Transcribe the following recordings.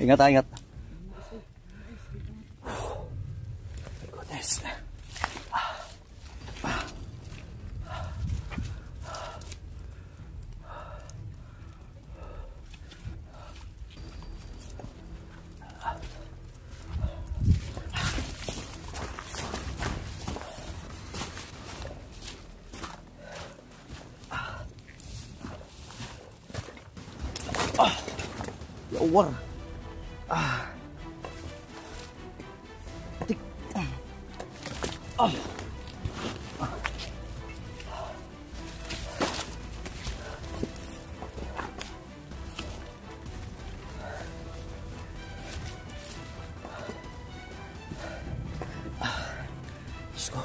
Ingat, ingat. Goodness. War. Tik. Let's go.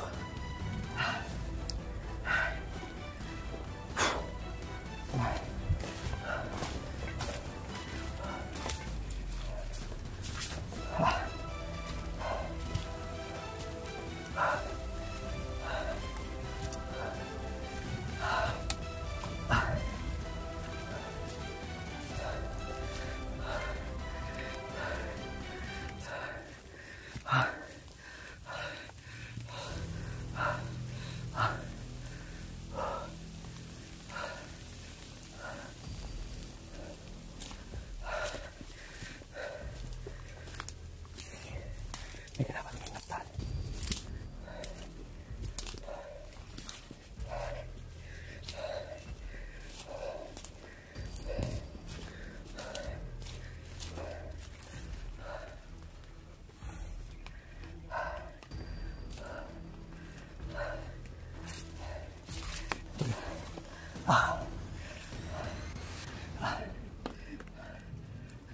May kailangan ingat.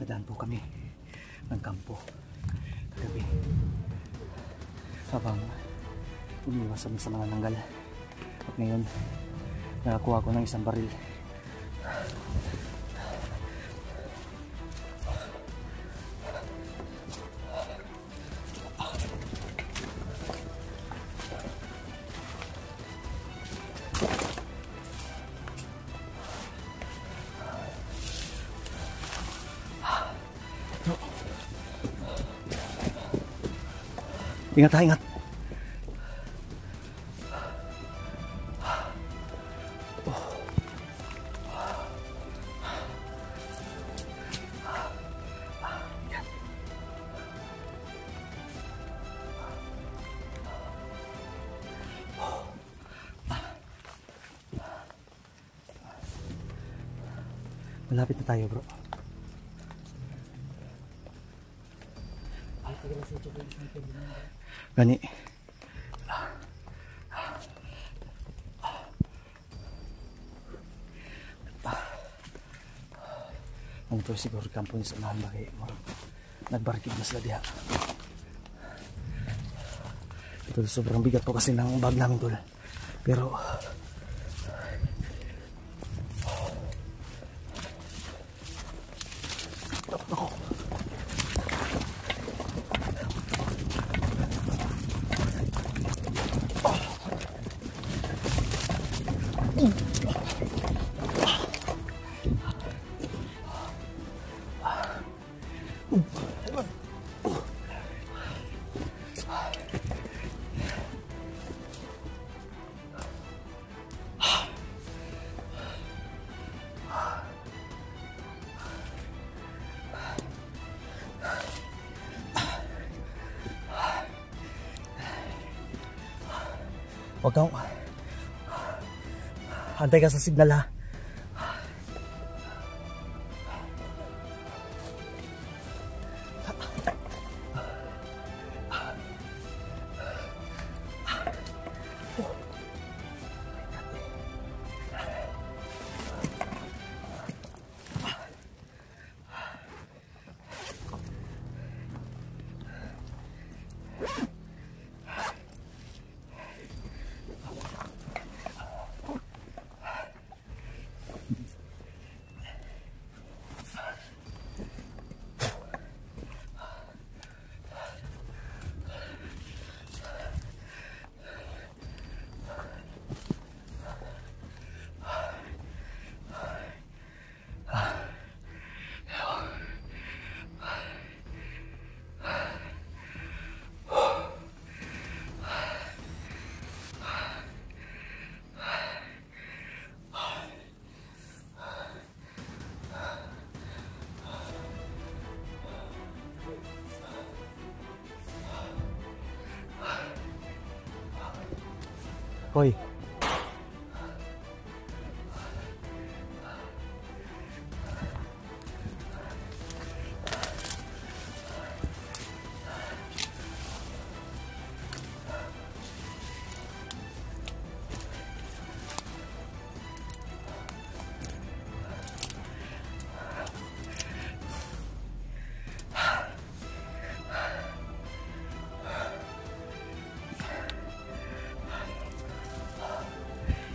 Nadaan po kami ng kampo kagabi habang umiwas kami sa mga nanggal, at ngayon nakakuha ko ng isang baril. Ingat, ingat. Malapit na tayo, bro. Gani. Ang ito siguro kampo ni sa unahan ba kayo. Nagbarikid na sila diha. Ito sobrang bigat po kasi ng bag namin tol. Pero huwag kang antay ka sa signal ha. Hoy.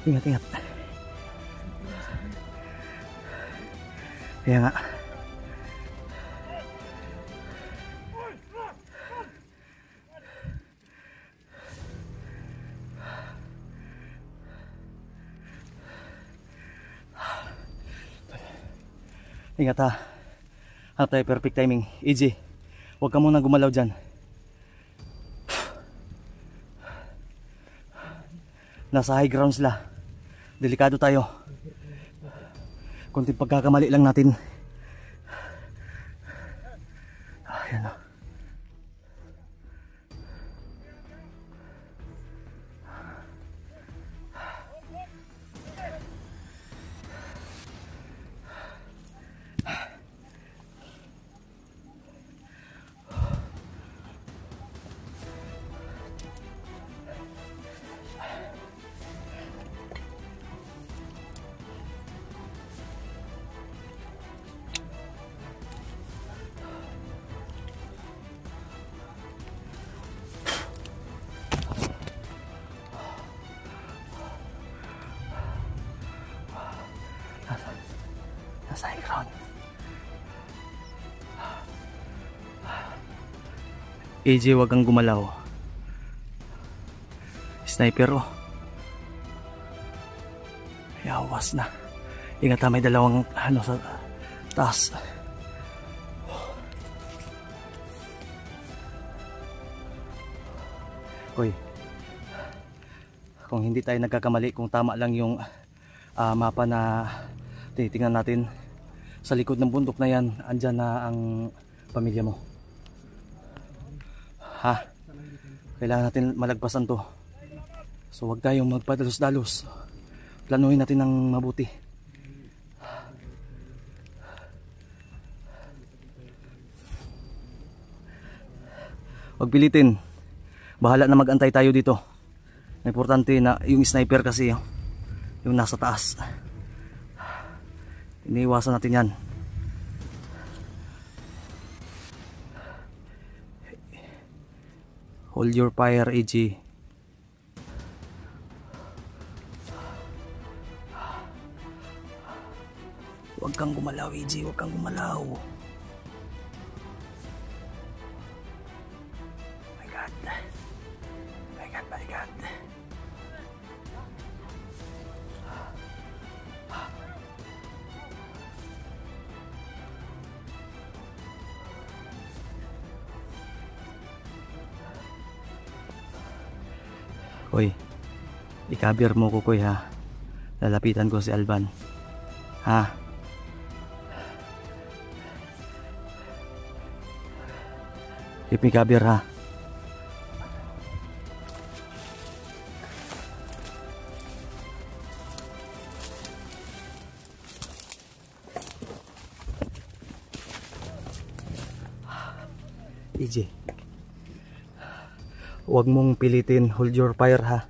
Ingat, ingat. Kaya nga. Ingat ha. Hanap tayo perfect timing. EJ, huwag ka muna gumalaw dyan. Nasa high ground sila. Delikado tayo. Kunting pagkakamali lang natin. Ayan na. Nasa high ground. AJ, wag kang gumalaw. Sniper oh. Yawas na. Ingat ha, may dalawang ano sa taas. Hoy. Kung hindi tayo nagkakamali, kung tama lang yung mapa na titingnan natin, sa likod ng bundok na yan, andyan na ang pamilya mo. Ha? Kailangan natin malagpasan to. So wag tayong magpadalos-dalos. Planuhin natin ng mabuti. Wag pilitin. Bahala na magantay tayo dito. Importante na yung sniper kasi yung nasa taas. Iniiwasan natin yan. Hold your fire, AJ. Huwag kang gumalaw, AJ. Huwag kang gumalaw. My God. My God, my God. Hoy, i-cover mo ko, Koy, ha. Lalapitan ko si Alban. Ha? Keep me cover, ha. EJ, huwag mong pilitin, hold your fire, ha.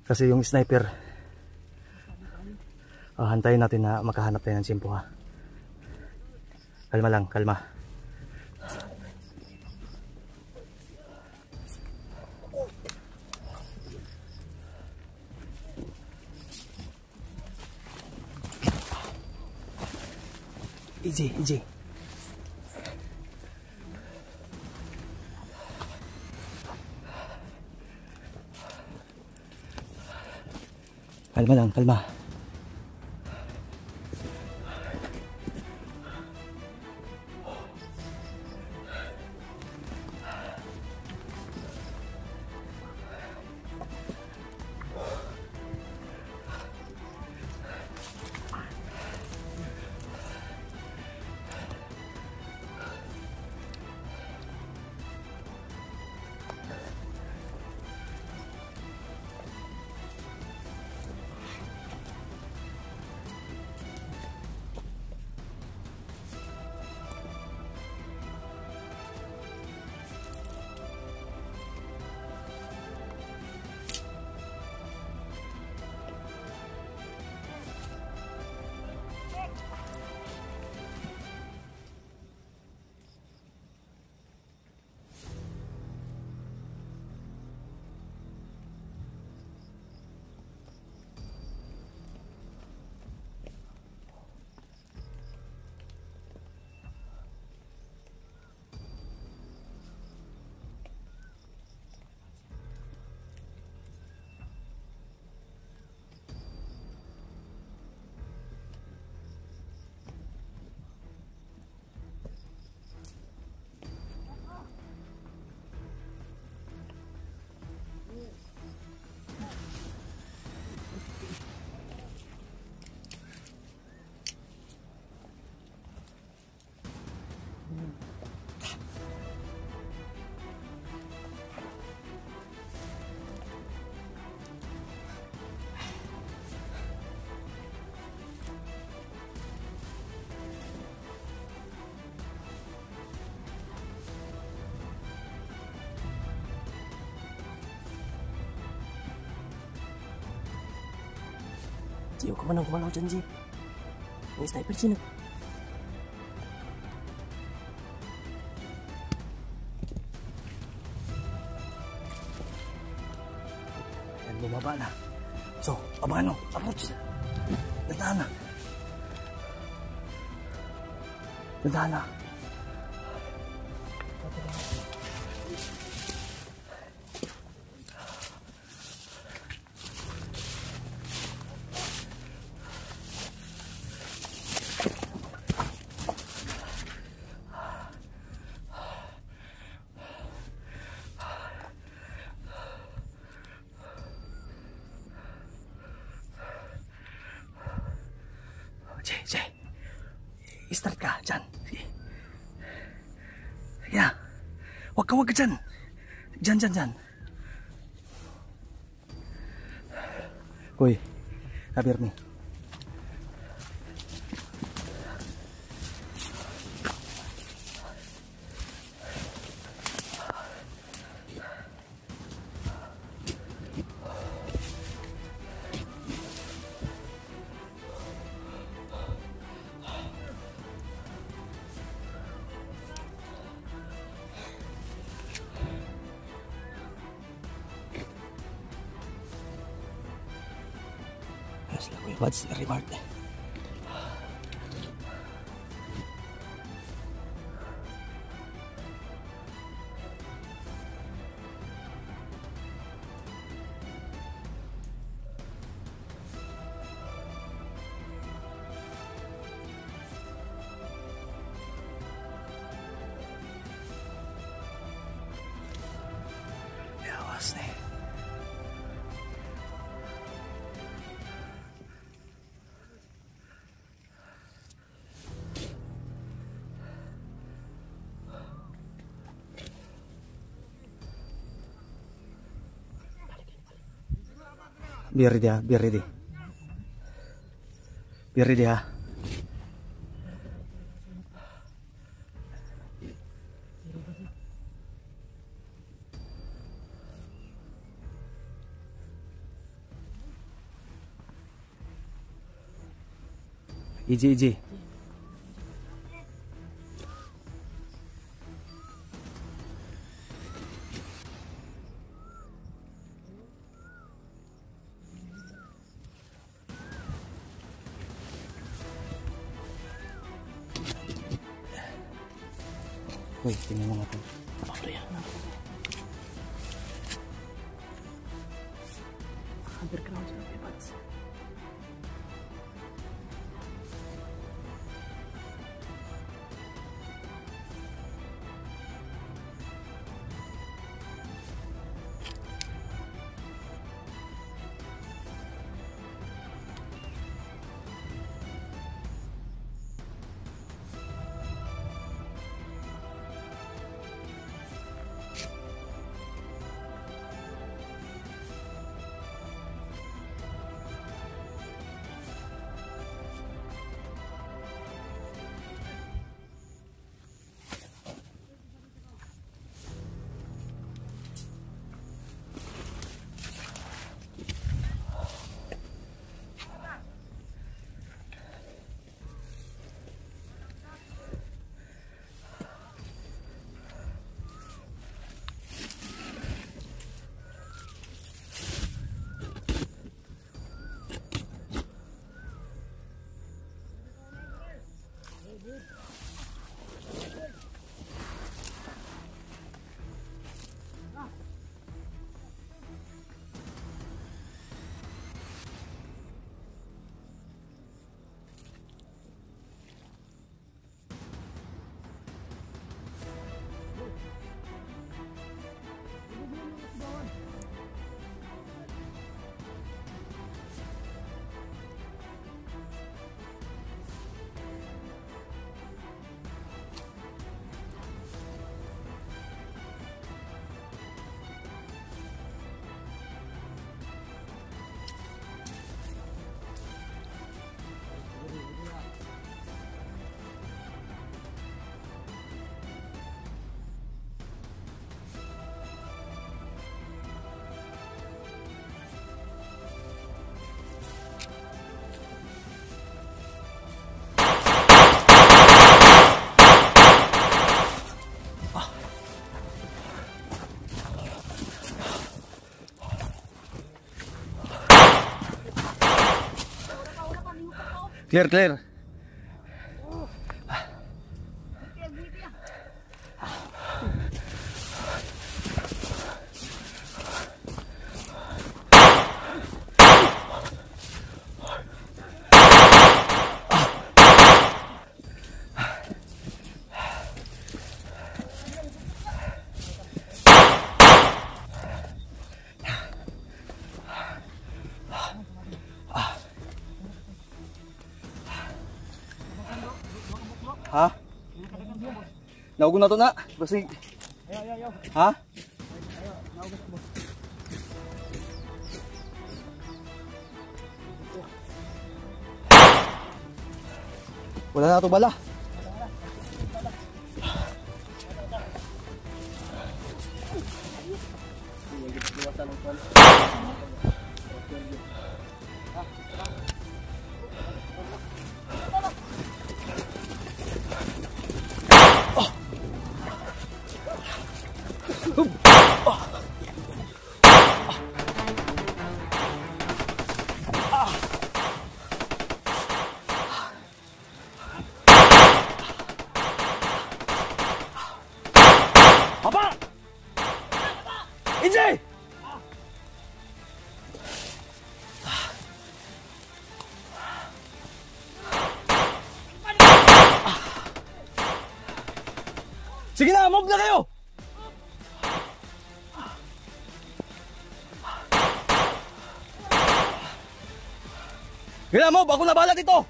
Kasi yung sniper, hantayin natin na makahanap tayo ng simpo, ha. Kalma lang, kalma. EJ, kalma lang, kalma. Siyo ka man ang kumalaw dyan, G. May sniper, G, no? Yan, bumaba na. So, abangan, approach. Dandahan na. Dandahan na. Jay, start ka dyan. Sige. Sige na. Huwag ka dyan. Dyan. Uy, kabir me. What's the reward? Yawas na eh. Biar dia. Iji. Uy, tingnan mo nga ito. Paano yan? Underground sa Pipats. Clear, clear. Ha? Naugong na to na. Basig. Ha? Wala na to bala. Apa? Injay! Sige na, move na kayo! Sige na, move! Ako na bahala dito!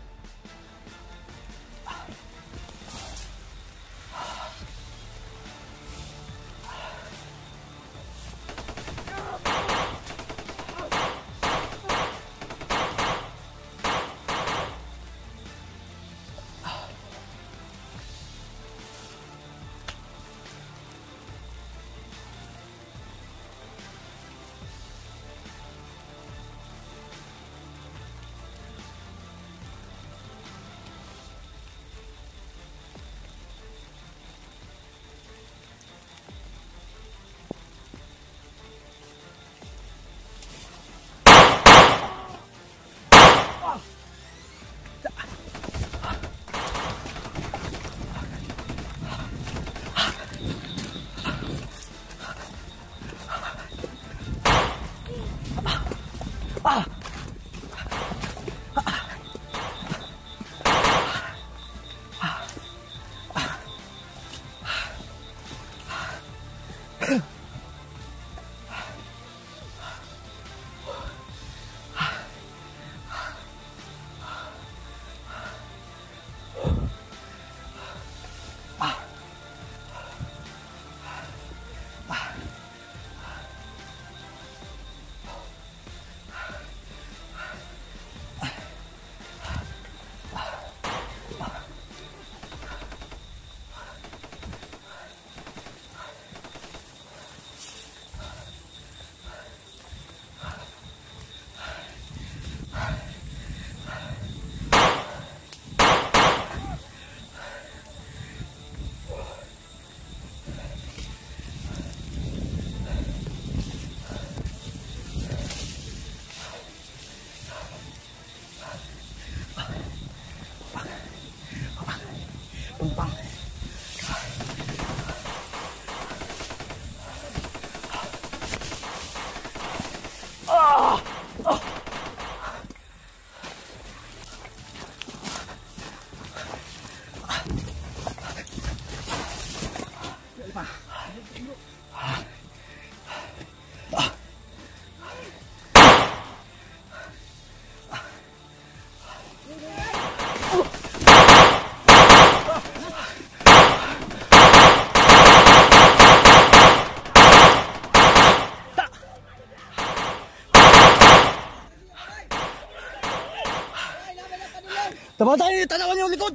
Tama tayo, tanawan niyo likod!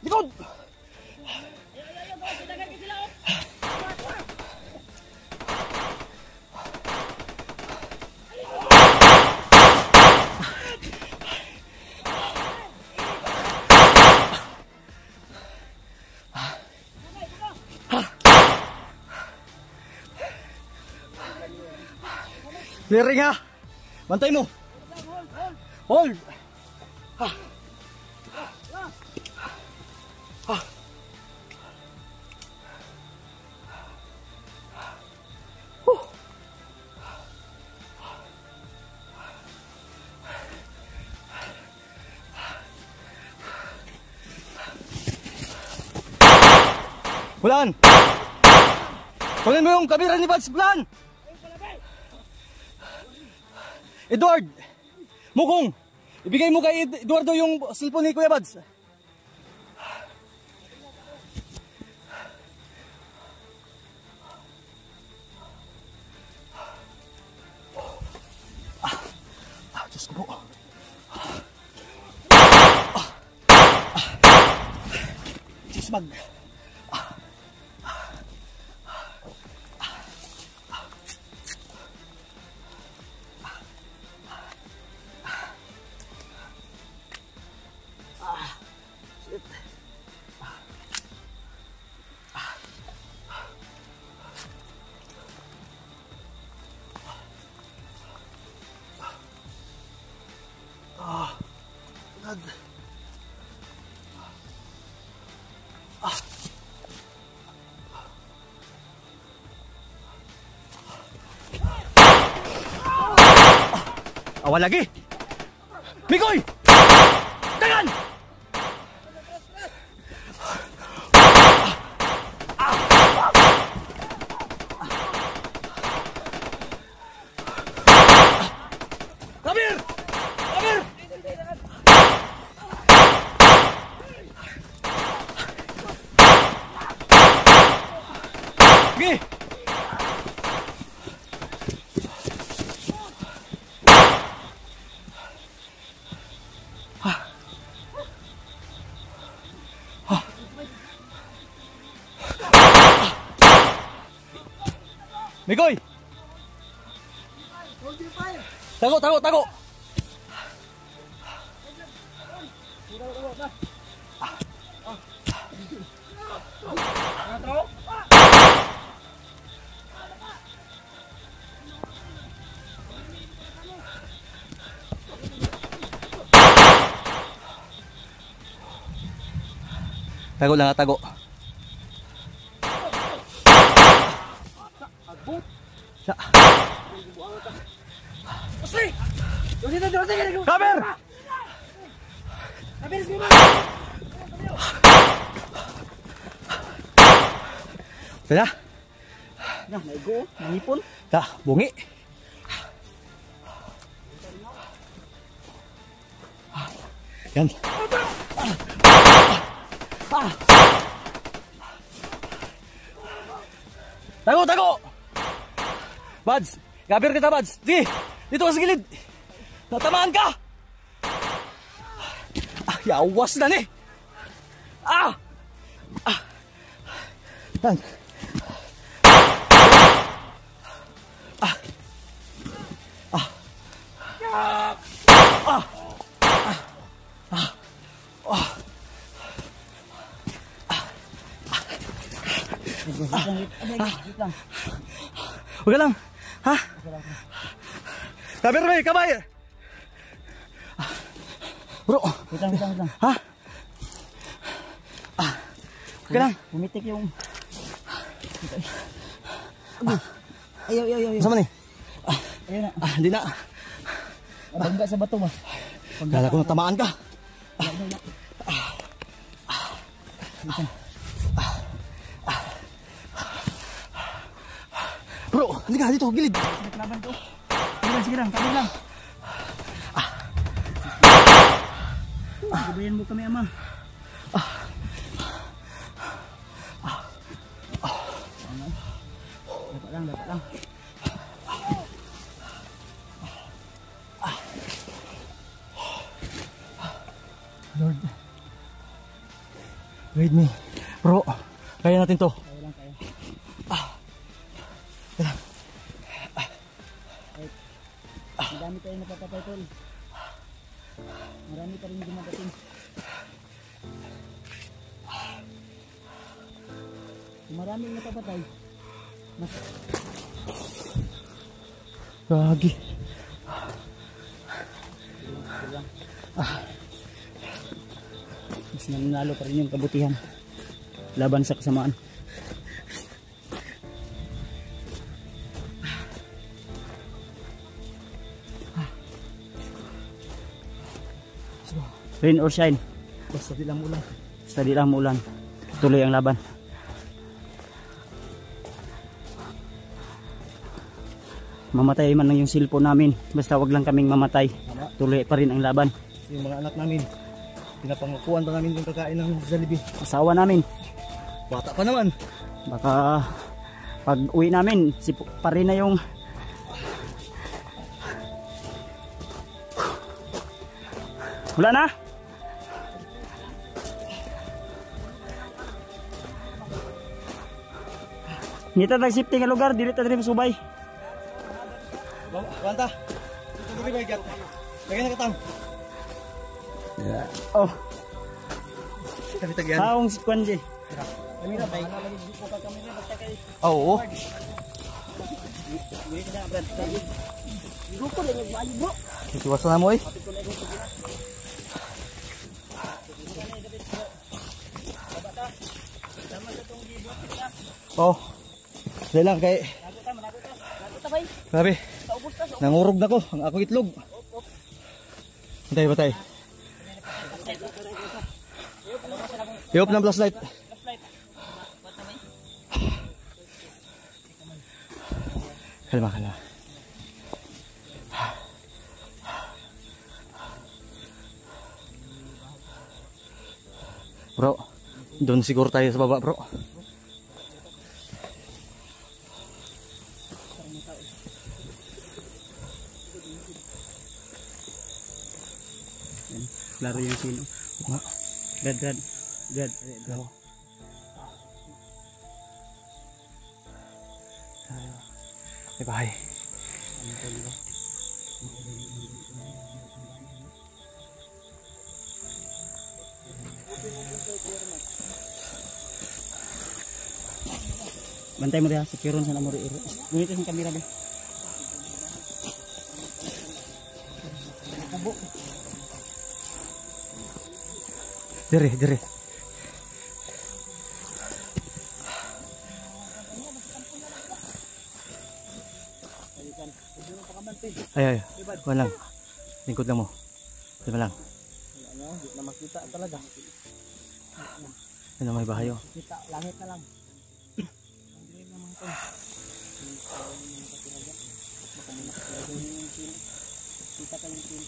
Likod! Clearing ha! Bantay mo! Hold! Ah. Ah. Bulan! Kunin mo yung kamera ni Bads, Bulan! Edward! Mukong! Ibigay mo kay Eduardo yung cellphone ni Kuya Bads. Diyos ko po. Diyos mag. Awan lagi. Mikoy! Tangan! Kabir! Kabir! Sige! Mikoy! Tago, tago, tago! Tago lang, tago. Kamer! Kaya? Nah, naigo, nangipon. Ta, bungi. Yan. Tago, tago! Bads, gabir kita Bads. Sige, dito ka sa gilid. Natamaan ka! Yawas na ni! Yan. Huwag ka lang. Ha? Kabir may kabay. Bro. Wait lang. Ha? Huwag ka lang. Pumitik yung... Ayaw. Sama ni? Ayaw na. Hindi na. Bangga sa bato ba? Kala ko natamaan ka. Bro, halika dito, gilid. Laban to. Sige lang. Gabayan mo kami, ama. Dapat lang. Lord, guide me. Bro, kaya natin to. Kaya lang. Marami tayong napapatay, tol. Marami pa rin dumadating. Marami yung napapatay. Gagi. Sige lang. Mas nanalo pa rin yung kabutihan laban sa kasamaan. Rain or shine, Basta di lang ulan. basta di lang umulan, tuloy ang laban. Mamatay man lang yung cellphone namin, basta wag lang kaming mamatay, tuloy pa rin ang laban. Yung mga anak namin, pinapangukuhan pa namin yung kakain ng Jollibee. Asawa namin, Bata pa naman. baka pag uwi namin pa rin na yung wala na. Ngita tayo safety nga lugar, dili ta diri subay. Kuwanta. Ito rin ba igat? Lagyan na katang. Oh, Kami tagyan. taong si Kwanji. Kami na ba? Oo. Iwasan na mo eh. Oh. Dahil lang kay grabe. Nangurog na ko ang ako itlog. Batay. Iop ng flashlight. Kalma. Bro, doon siguro tayo sa baba, bro. Laro yung sino. Gad. Bye. Bantay mo diha sa kiron sa namori iro. Gunit ang kamera ba. Dire. Ay. Walang. Lingkod lang mo. Diba lang? Hindi na makita talaga. Ano may bahayo? Kita langit na lang. Kita ka yung sino.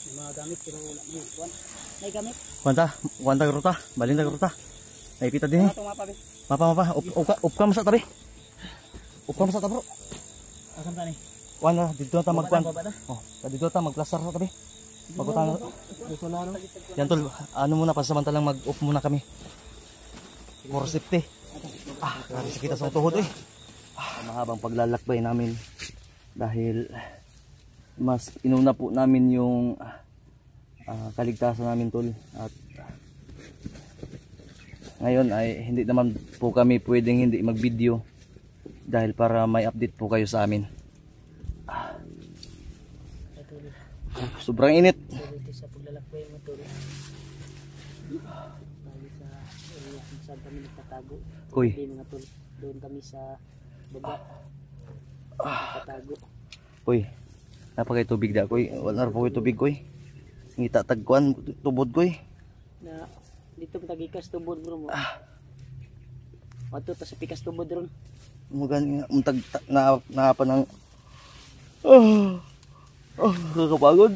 Mga gamit pero wala mo. May gamit. Kuwanta gruta. Balin na gruta. Naipita din eh. Itong mapa be. Mapa. Up ka mo sa tabi. Up ka mo sa tabi, bro. Asan ka ni? Wala, dito ta magkuan. Baba na. Oh, dito ta magplastar sa tabi. Magutang. Yan tol, ano muna pasamantalang mag-off muna kami. For safety. Grabe sa kita sa tuhod eh. Mahabang paglalakbay namin dahil mas inuna po namin yung kaligtasan namin tol, at ngayon ay hindi naman po kami pwedeng hindi mag-video dahil para may update po kayo sa amin. Sobrang init. Sa paglalakbay mo tuloy. Bali sa area kung saan kami nagtatago. Uy. Hindi mga tol. Doon kami sa baba. Nagtatago. Uy. Napakay tubig da koy. Wala na po koy tubig koy. Ngita tagkuan tubod koy. Na dito tagikas tubod bro mo. Wato ta sa pikas tubod ron. Mugan untag napa ng kakapagod.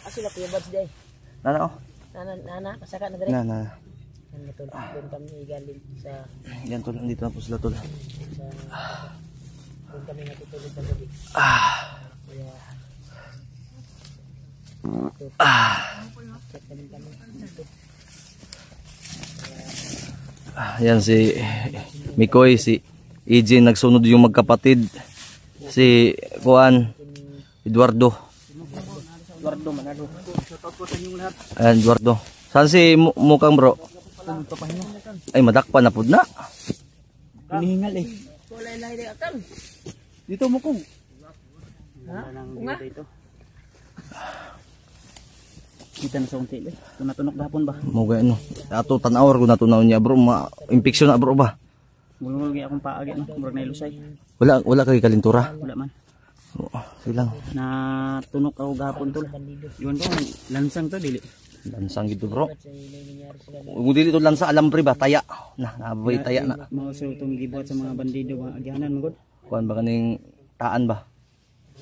Sila kuya buds day. Nana oh. Nana, pasaka na dire. Nana. Ano tol? Doon kami galing sa Yan tol, andito na po sila tol. doon kami natutulog sa gabi. Kaya check kami dito. Yan si Mikoy, si EJ nagsunod yung magkapatid. Si Juan, Eduardo. Eduardo Manado. Shoutout po sa inyong lahat. Ayan, Eduardo. Saan si Mukang bro? Ay madakpan na pud na. Hinihingal eh. Kulay lahi di akal. Dito mo kung. Ha? Nga? Dito. Kita na sa unti eh. Tunatunok dapon ba? Mo ano. Ato tan-awar ko natunaw niya bro, infection na bro ba. Mulungi akong paagi no. Murag na ilusay. Wala kay kalintura. Wala man. Oo, silang. Natunok ako gapon tol. Yun to, lansang to dili. Lansang gitu bro. Ug dili to lansa alambre ba taya. Nabay taya na. Mao so itong gibuhat sa mga bandido mga agyanan mo god. Kuan ba kaning taan ba?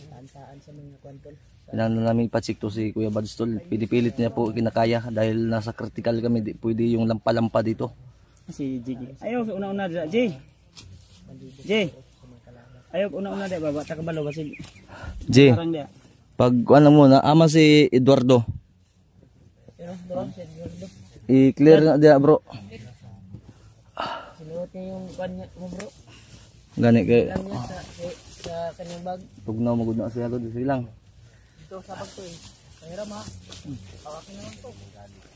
Taan sa mga kwantol. Kailangan na namin ipacheck to si Kuya Badstol. Pinipilit niya po kinakaya dahil nasa critical kami. Di pwede yung lampa-lampa dito. Si Jiggy. Ayaw una-una dira, Jay. Jay. Ayaw una-una dira baba ta kabalo kasi. J, Parang dia. pag ano mo na ama si Eduardo. Pero bro, si Gordo. I-clear na dia bro. Sinuot niya yung kanya mo bro. Gani kay Lang niya sa kanyang bag. tugnaw magud na siya gud silang. Dito sa bag to eh. Pahiram ha. Hawakin naman to.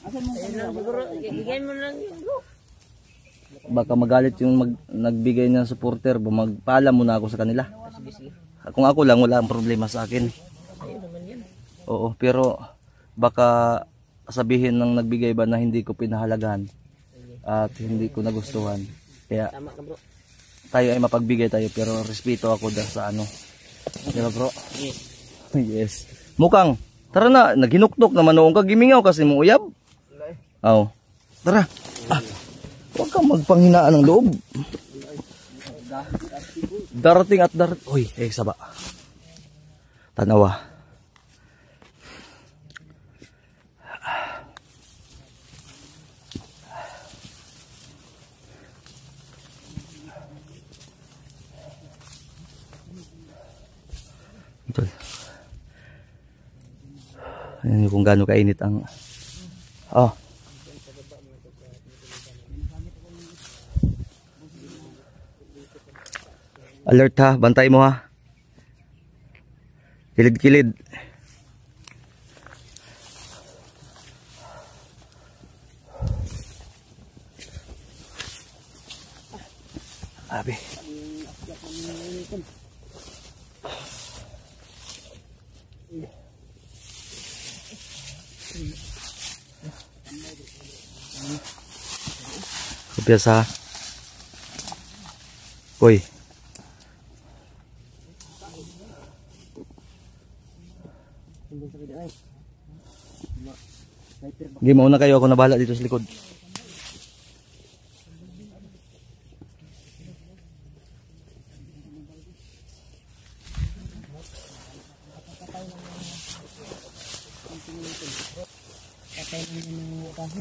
Asan mo? Ayun lang siguro. Bigyan mo lang yun bro. Baka magalit yung nagbigay ng supporter, magpaalam muna ako sa kanila. Sige sige. Kung ako lang wala ang problema sa akin. Ayun naman yan. Oo, pero baka sabihin ng nagbigay ba na hindi ko pinahalagahan at hindi ko nagustuhan. Kaya Tama ka bro. tayo ay mapagbigay tayo pero respeto ako dahil sa ano. Di ba bro? Yes. Yes. Mukang, tara na, naghinuktok naman noong kagimingaw kasi mo uyab. Aw. Tara. Ah, huwag kang magpanghinaan ng loob. Darating at darating. Uy, saba. Tanawa. Ito. Ayan kung gaano kainit ang alert ha, bantay mo ha. Kilid-kilid. Abi. Biasa. Uy. Hindi mo na kayo, ako na bahala dito sa likod.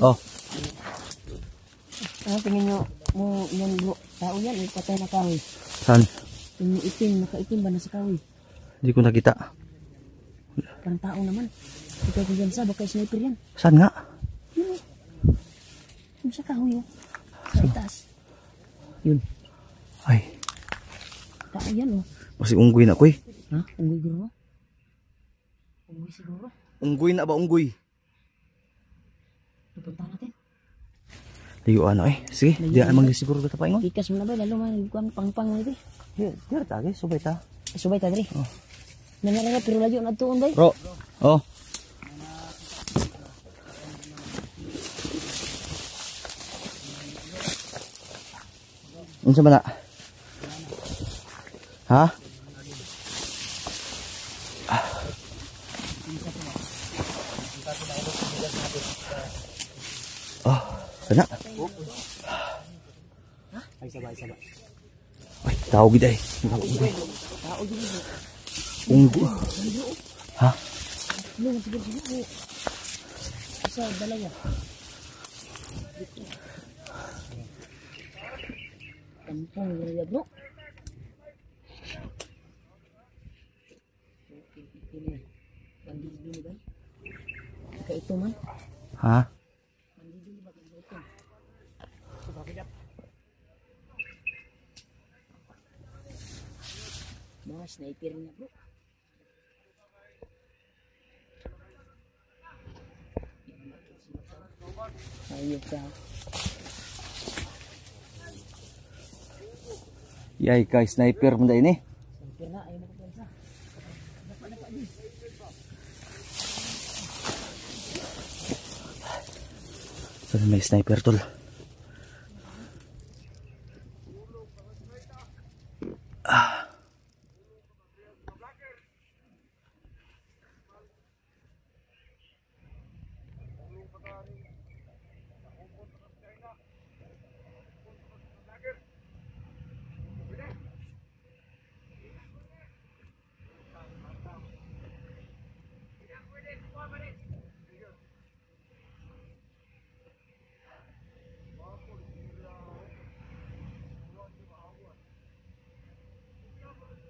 Oh, Ah, tingin nyo mo yan bro. Tao yan, patay na kahoy. saan? Yung itim, nakaitim ba na sa kahoy? Hindi ko nakita. Parang tao naman. Ikaw kung yan sa, baka sniper yan. Saan nga? Yung sa kahoy oh. Sa itaas. Yun. Ay, Tao yan oh. kasi unggoy na ko eh. Ha? Unggoy siguro? Unggoy siguro? Unggoy na ba unggoy? Pupunta natin. Liyo ano eh. Sige, di amang siguro ka tapaingon. Ikas mo na ba? Lalo man pang-pang na ito. Here tage, subay ta. Subay ta diri. Nangyari pero layo na tuon ba? Bro. Oh. Unsa ba na? Ha? Oh, kana. Ay sabay. Ay, tao gid ay. Unggo. Ha? Lu sige sige. Isa dalawa. Kampung ya bro. Bandit ba? Kayak itu man. Ha? Mga sniper niya bro. Ayun ka. Yay kay sniper mo dahil eh. Sniper na, ayaw makapiyansa. Dapat di. Saan may sniper tol?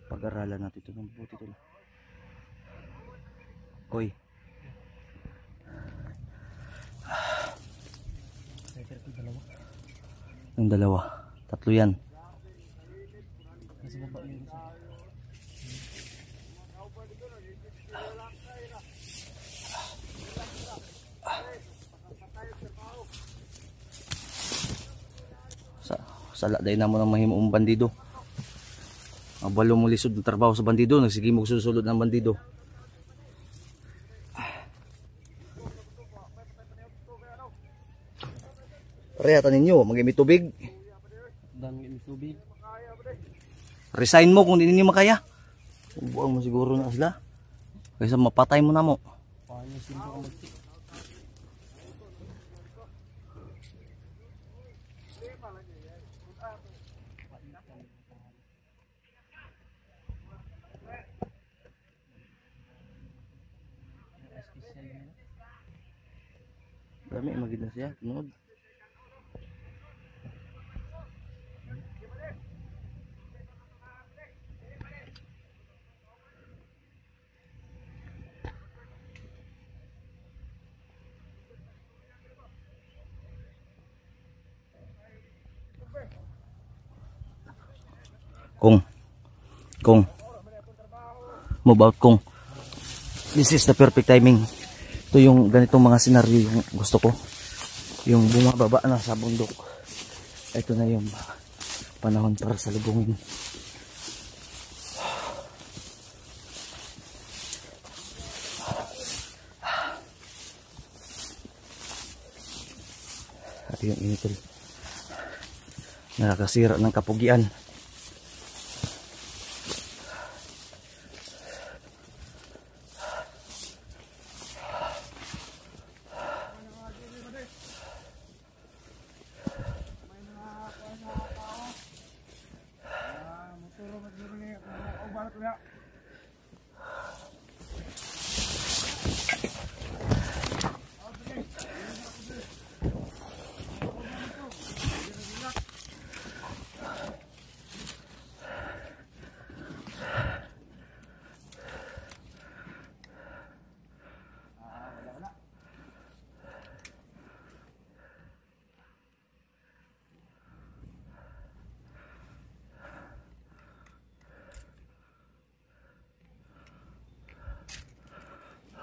Pag-aralan natin ito ng buti tol. Koy. Yung dalawa. Tatlo yan. Sala day na mo ng mahimuong bandido. Abalo mo lisod ng trabaho sa bandido, nagsige mo susulod ng bandido. Parehata ninyo, mag-imit tubig. Resign mo kung hindi ninyo makaya. Buang mo siguro na sila. Kaysa mapatay mo na mo. Dami magid na siya, tunod. Kung move out kung this is the perfect timing. Ito yung ganitong mga senaryo yung gusto ko, yung bumababa na sa bundok. Ito na yung panahon para salubungin. At yung initol nakakasira ng kapugian.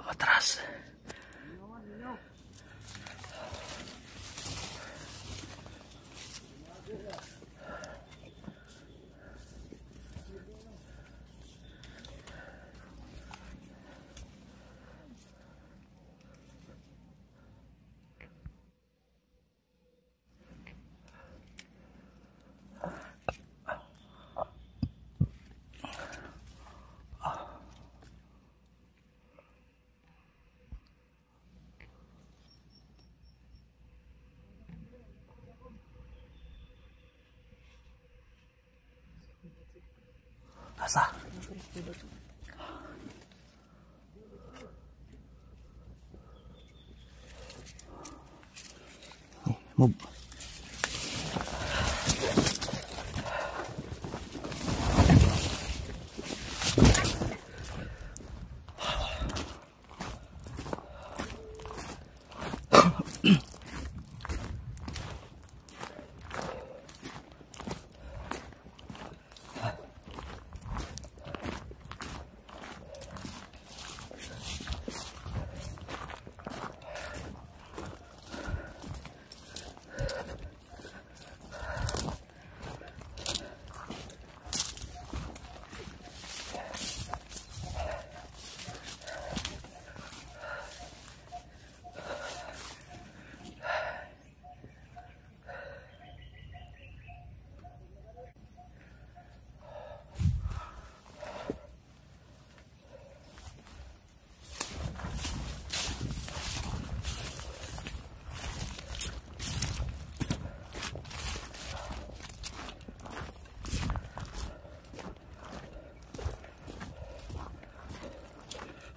Atras. Asa? Move.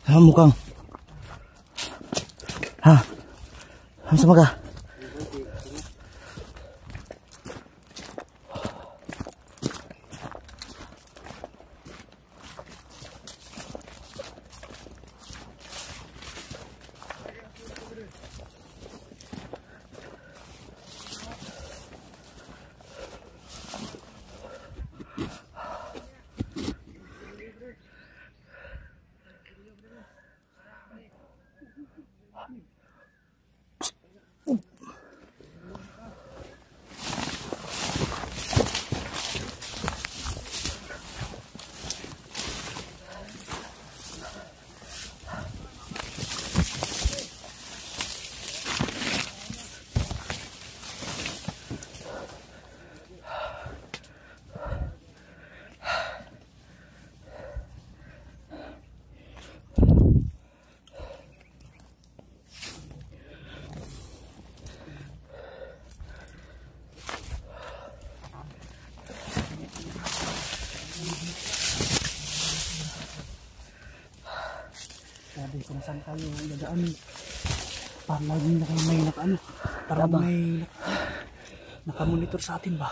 Ha, mukhang. Ha? Ano sa mga? Sabi kung saan tayo dadaan. Parang lagi na kayo may nakaano. Parang may nakamonitor sa atin ba?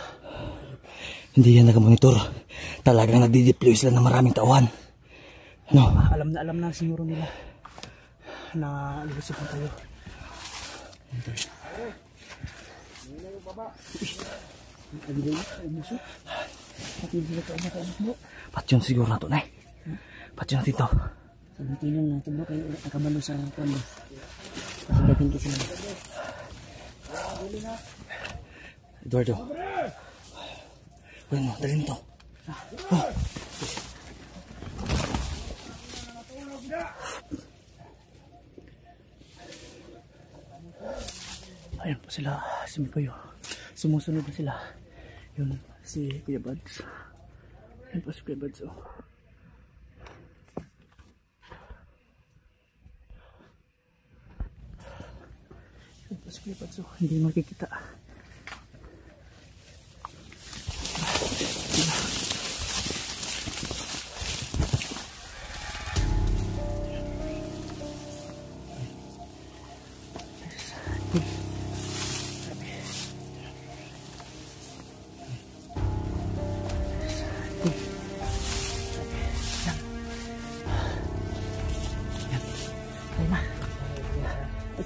Hindi yan nakamonitor. Talagang nagdi-deploy sila ng maraming tauhan. No? Alam na siguro nila na lulusog na tayo. Pat yun siguro na ito, Nay. Pat yun natin ito. Sabihin na ito bro, kayo nakabalo sa kondo. Kasi dating kasi na. Eduardo. Bueno, dalhin mo ito. Oh. Ayan po sila, si Mikoy. Sumusunod na sila. Yun, si Kuya Buds. Ayan po si Kuya Buds. Oh. Ayan po si Kuya Buds. Oh. Hindi makikita.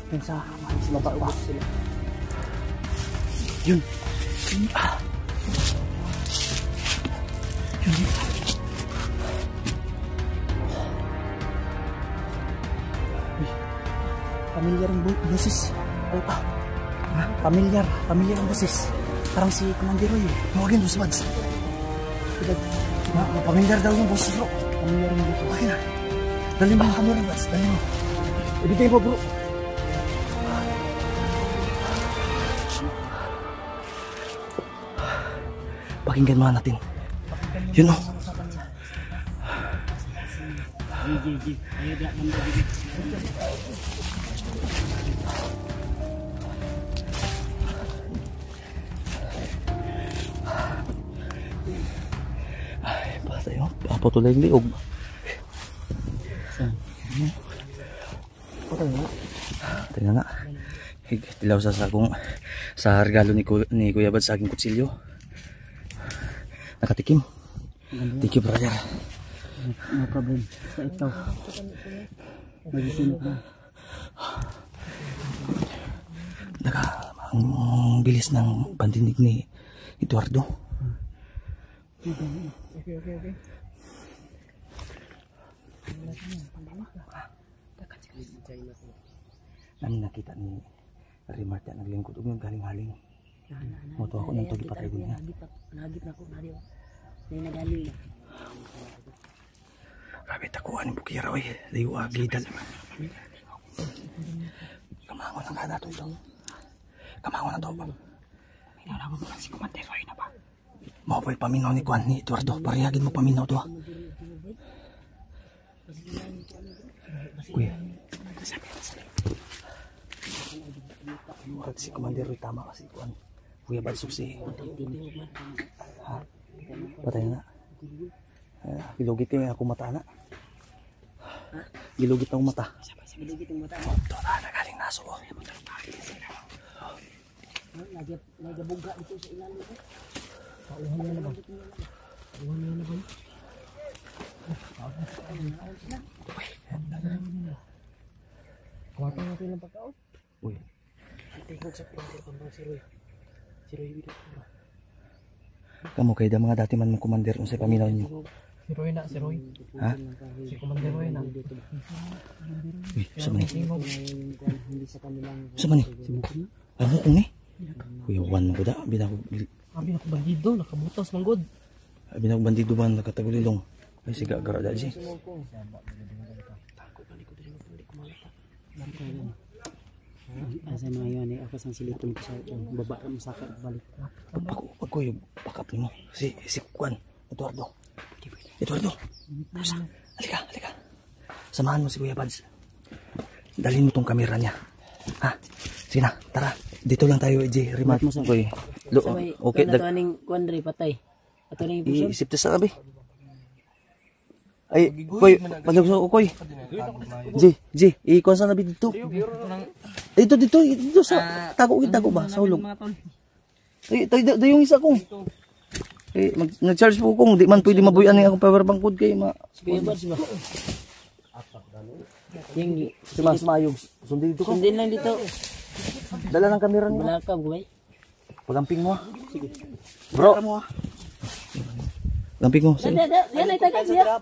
Yun sa baba ba sila. Yun. Yun. Pamilyar ang boses. Ay pa. Pamilyar ang boses. Parang si Commander Roy. Huwagin mo si Buds. Pamilyar daw yung boses, bro. Pamilyar ang boses. Okay na. Dali mo yung camera, Buds. Dali mo. Ibigay mo bro. Pakinggan mo natin. Yun o. Ay, basta yun. Papatuloy yung liog. Tingnan nga. Tilaw sa regalo ni Kuya Bad sa aking kutsilyo. Nakatikim. Thank you, brother. No problem. Basta ikaw. Mag-isin ka. Ang bilis ng pandinig ni Eduardo. Okay. Namin nakita ni Rimarta naglingkod yung galing-haling. Moto ako nang tugipatay din niya. Nagip na ako, nari. May nagaling na. Grabe takuan yung bukira, oy. Layo agidal. Kamangon ang kada to ito. Kamangon na to. Minalaman mo lang si Commander Roy na ba? Mawapoy paminaw ni Kwan ni Eduardo. Parihagin mo paminaw to. Kuya. Si Commander Roy tama kasi Kwan. Kuya bad suksi. Ha? Patay na. Ilugit kayo ako mata na. Gilugit ng mata. Biligit yung mata. Ito na, nagaling naso. Nagabuga dito sa ilalim. Pauhan niya na ba? Pauhan niya na ba? Kuwata natin ng pagkaon. Uy. Tingnan sa planter kung bang si Roy. Si Roy dito. Kamu kay da mga dati man mong commander unsay paminaw niyo. Si Roy na, si Roy. Ha? Si Commander Roy na. Uy, sa man. Hindi sa kanilang Sa man. Ano kung ni? Kuya wan mo da, binako Abi na bandido, nakabutas manggod. binako bandido man nakatagulilong. Ay siga gara da si. asa mga yun eh. Ako sang silipin ko sa baba mo sa balik. Ako yung backup mo. Si Kwan, Eduardo. Eduardo. Halika, halika. Samahan mo si Kuya Bads. Dalhin mo tong kamera niya. Ha? Sige na, tara. Dito lang tayo, EJ. Remark mo sa Kuya. Okay, Ito na ning kuandre patay. Ito na yung puso. iisip sa sabi. Ay, Koy, paglag sa Koy. G, ikon sa nabi dito. Dito sa tago ba? Sa hulog. Ay, tayo yung isa ko. Eh, nag-charge po kung di man pwede mabuyan ng akong power bank code kay ma. Kuya Bads ba? Yung Si Mas Mayog, sundin dito ko. sundin lang dito. Dala ng kamera niya. Balakab gaway. Pagamping mo. Sige. Bro. Gamping mo. Sige. Yan ay taga siya.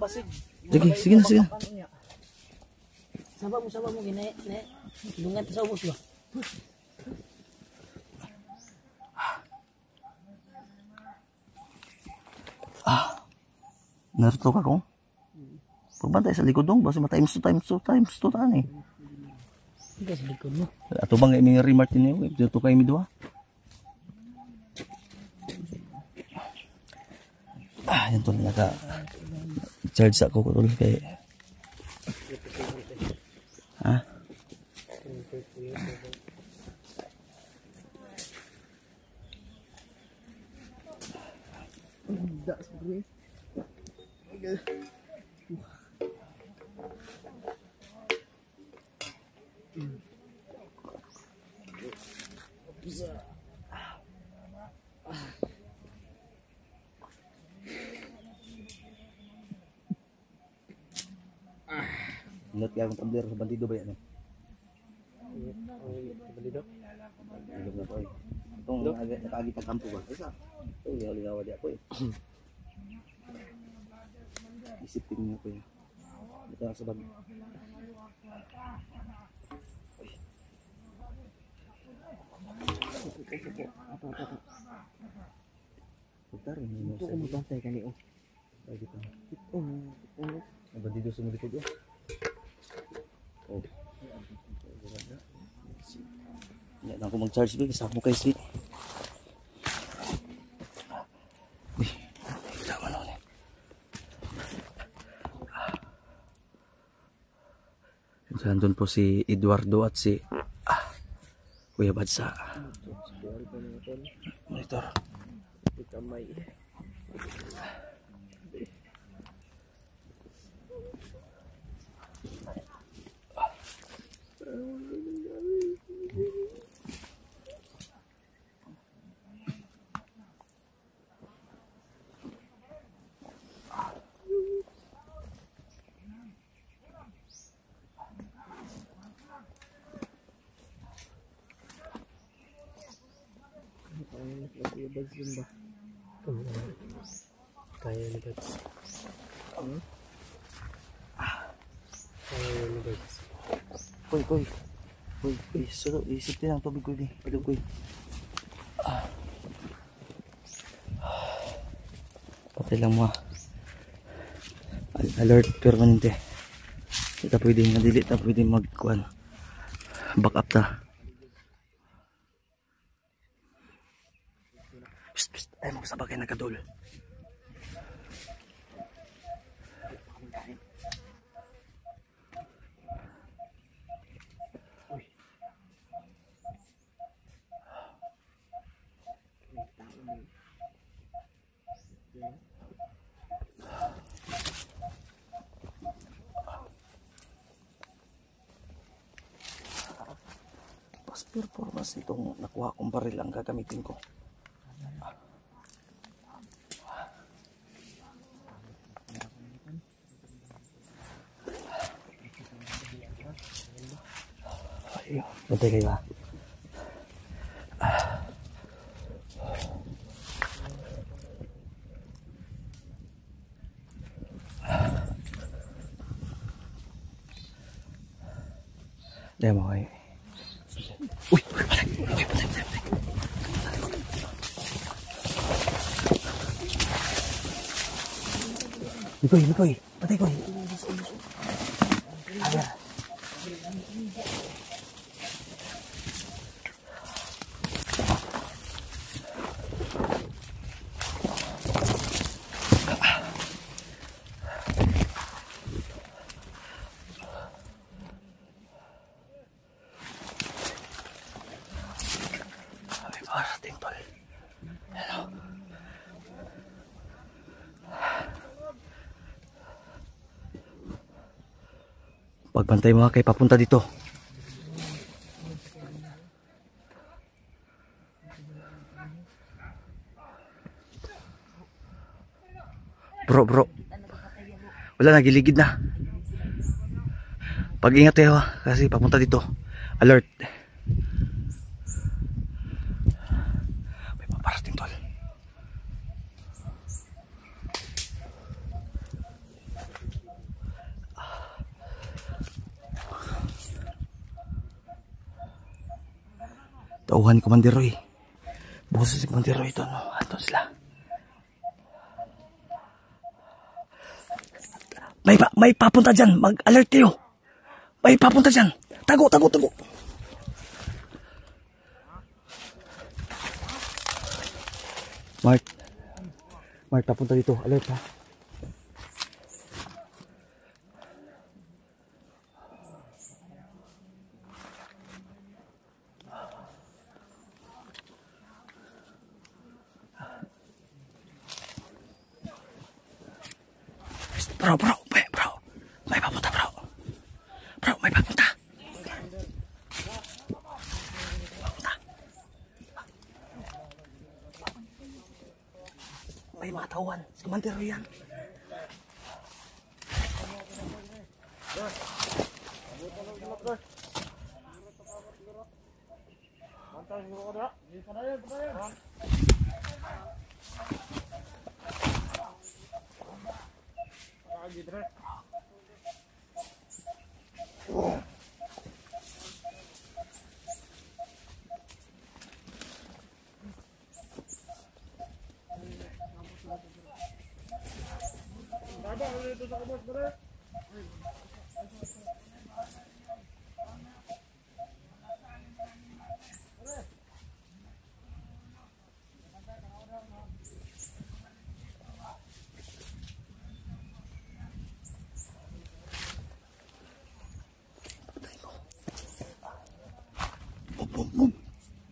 Sige na. Saba mo ginay. Lungat sa ubos ba? Narito ka ko. Pagbantay sa likod dong, basta times 2 taan eh. Hindi sa likod mo. Ato bang may remark niyo, dito kay mi duha. Yan tol naka charge ako ko tol kay. Ha? Ingat ka akong tumbler sa bandido ba yan eh? Bandido? Bandido na po eh. Itong nakaagit ng kampo ba? Isa? Ito, ligaw di ako eh. Isipin niyo ko eh. Ito ang sabag. Putar eh. Ito ko mabantay ka niyo. Ay, dito. Ang bandido sa mga likod oh. Oh. Yan ako mag-charge ba? Kasama mo kay si. Uy, tama na ulit. Doon po si Eduardo at si Kuya Bads sa monitor. Kuya Bads yun ba? Kaya ni Bads. Kaya ni Bads. Koy, solo, isip din ang tubig ko din. Padug koy. Patay lang mo. Alert permanente. Kita pwede na-delete na pwede mag-kuhan. Back up ta. Psst, ay magsabagay na kadol. performance itong nakuha kong baril ang gagamitin ko. Bantay kayo ha. Dahil mo kayo. Uy! Patay! Patay! Lipoy! Patay ko! Aga! Pagbantay mga kay papunta dito. Bro. Wala na, giligid na. Pag-ingat kayo ha, kasi papunta dito. Alert. May paparating tol. Tauhan ni Commander Roy. Boses si Commander Roy ito, no? Ato sila. May papunta dyan. Mag-alert kayo. May papunta dyan. Tago. Mark, papunta dito. Alert ha. Bro. May papunta, bro. Bro, may papunta. May mga tauhan. Si Commander Roy yan.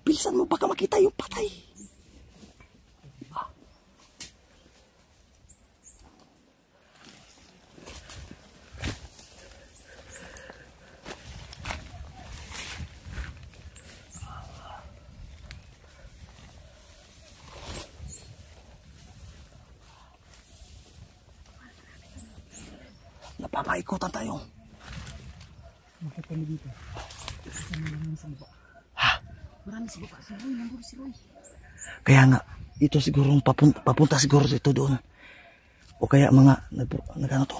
Bilisan mo baka makita yung patay. Napapaikutan tayo. Bakit kami dito? Kasama naman sa baba. Marami si baba. Si Roy, nandun si Roy. Kaya nga, ito siguro papunta siguro ito doon. O kaya mga nagano to.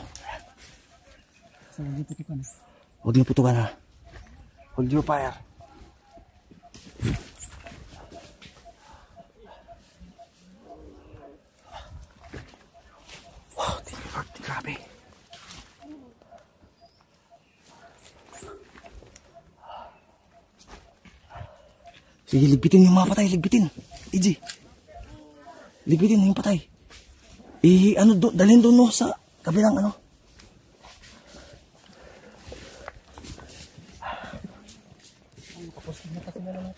So, huwag niyo putukan. Huwag niyo putukan ha. Hold your fire. Wow, thank you Lord. Grabe. Sige, ligpitin yung mga patay, ligpitin. Iji. Ligpitin yung patay. Dalhin doon no, sa kabilang ano. Nakaposting na kasi na naman.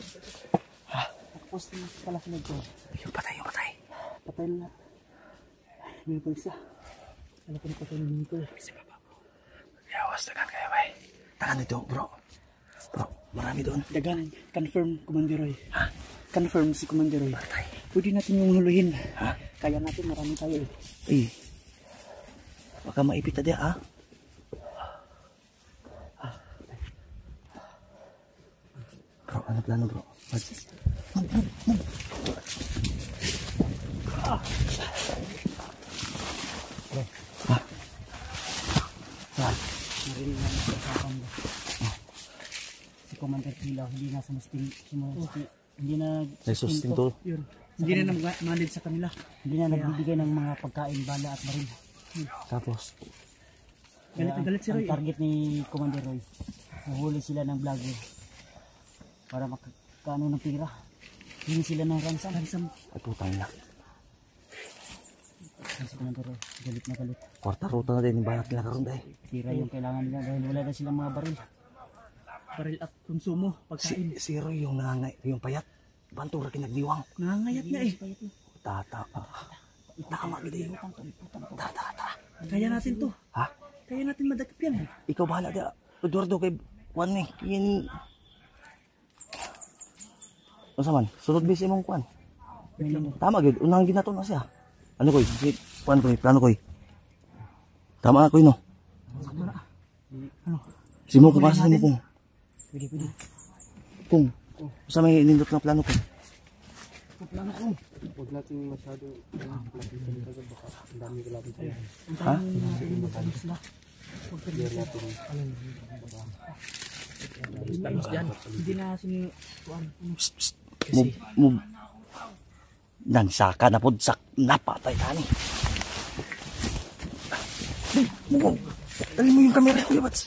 Nakaposting na pala sa nagko. Yung patay. Patay na. May pa isa. Ano ko na patay na dito. Kasi baba bro. Yawas, tagan kayo bay. Tagan ito bro. Bro. Marami doon. Dagan, confirm, Commander Roy. Ha? Confirm si Commander Roy. Pwede natin yung huluhin. Ha? Kaya natin, marami tayo eh. Eh. Baka maipit na dia, ha? Bro, ano plano bro? Narinig namin sa usapan mo. Si Commander Kilaw, hindi na hindi na Nagsustinto. yun. Hindi na manage sa kanila. Hindi na nagbibigay ng mga pagkain, bala at baril. Tapos, Galit na galit si Roy. Ang target ni Commander Roy, nahuli sila ng vlogger para makakaano ng pira. Hindi sila ng ransom. ay putang na. Si Commander Roy, galit na galit. Kwarta ruta na din, banat nila karon dahil. Pira yung kailangan nila dahil wala na silang mga baril. Baril at konsumo, pagkain. Si Roy yung nangangay, yung payat. Banto ra kinagdiwang. Nangangayat nga eh. Tata. Tama gid. Tata. Kaya natin to. Ha? Kaya natin madakip yan. Ikaw bahala dia. Eduardo kay Juan ni. Yan. Unsa man? Sunod bisi mong Juan. Tama gyud. Unang ginato na siya. Ano koy? Si Juan koy, plano koy. Tama koy no. Ano? Si mo ko basa sa mo kung. Pwede. Kung. Sa may nindot na plano ko. Plano ko. Huwag natin masyado baka ang dami kalaban sa'yo. Ha? Hindi na sini... Mo nansaka na pod sak napatay tani. Dali mo yung kamera ko, Bats.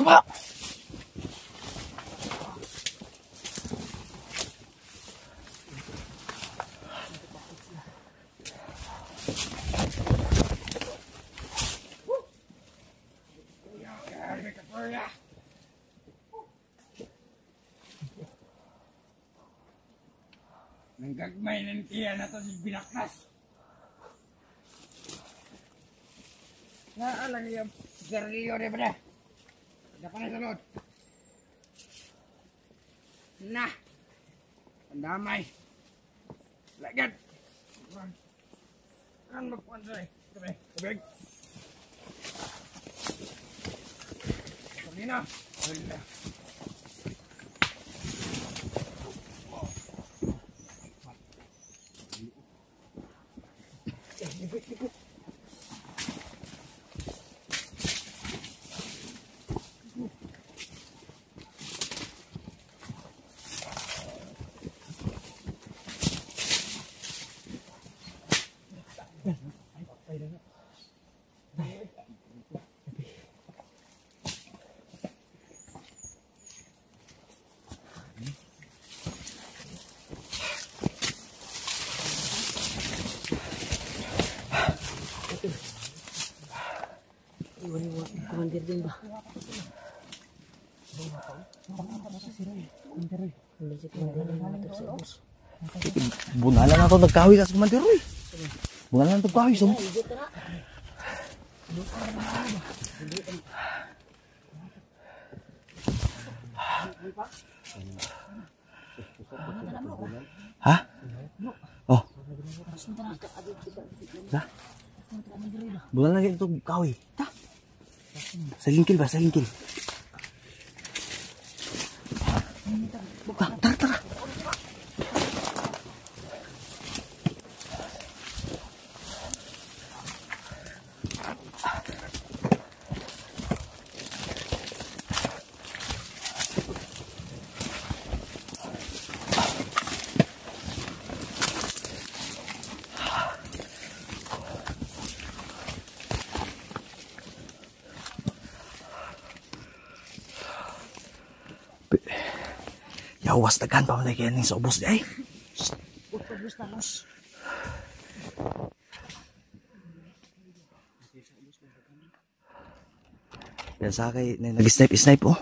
Tapa. Nanggagmay ng tiyan na to si binaknas. Naalang yung Sergio de Bra. Dapat na salod. Na. Ang damay. Lagyan. Kan magpuan sa'yo. Kabig. Sabi na. Wala. Iwan yung commander din ba? Wala si commander din natin sa bus. Bunala na to nagkahoy na sa Commander Roy. Bunala na to nagkahoy so. Ha? Oh. Sa? Bunala na ito kahoy. Ta. Sa lingkil ba? Sa lingkil. Tara. Gawas daghan pa man kaya ning sa ubos di ay. Yan sa kay nag-snipe oh.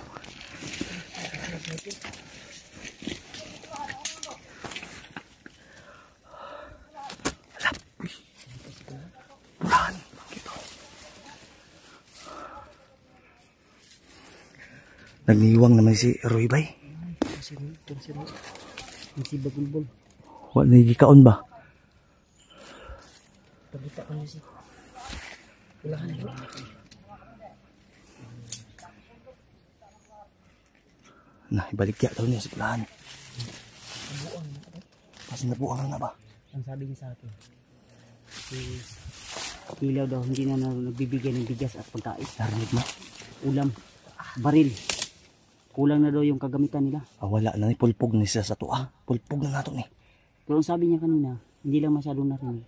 Wala. Uy. Burahan. Ito. Nagniwang naman si Roy Bay. Si Bagulbol. Wala nagikaon ba? Pagkita ko niya si. Wala ka na. Nah, ibalik kaya daw niya si Pulahan. Kasi nabuang na ba? Ang sabi niya sa akin, si Hilaw daw hindi na nagbibigay ng bigas at pagkain. Narinig mo? Ulam, baril. Kulang na daw yung kagamitan nila. Ah, wala na ni pulpog ni siya sa tuwa. Pulpog na nato ni. Pero ang sabi niya kanina, hindi lang masyadong narinig.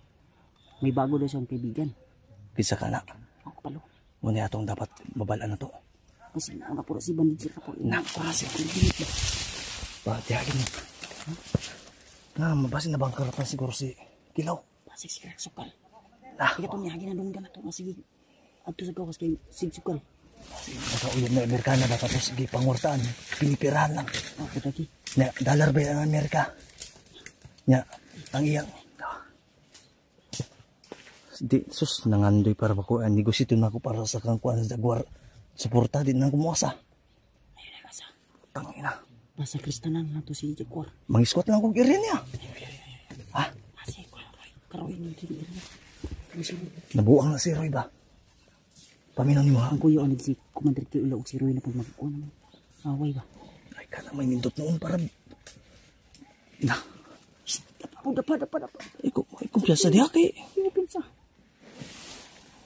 May bago daw siyang kaibigan. Kisa ka na. Ako palo. Muna atong dapat mabalaan na to. Kasi nauna po si bandit sila po. Nakasi. Patiyagin mo. Nga, mabasin na bang karatan siguro si Kilaw? Pasig si Sukal. Nah, Kaya itong niyagin na doon ka na ito. Sige. Ato sa gawas kay Sig Sukal. nakauyab na Amerikana ba tapos sige pangwartaan. Pinipirahan lang. Ako dati. Nya, dollar ba ang Amerika? Nya, ang iyang. Di, sus, nangandoy para ba ko. Negosyo na ako para sa kangkuan sa Jaguar. Suporta din nang kumuasa. Ayun na basa. Tangina. Basa kristanan na to si Jaguar. Mangiskwat lang kong area niya. Ha? Kasi karoy ng tiri. Nabuang na si Roy ba? Paminaw ni mo ha? Ang kuya ang si Commander Kilo o si Roy na pag magkuha naman. Away ba? Ay ka na may nindot noon para... Na. Dapa. Ay kumpiyansa diha kay. Hindi pinsa.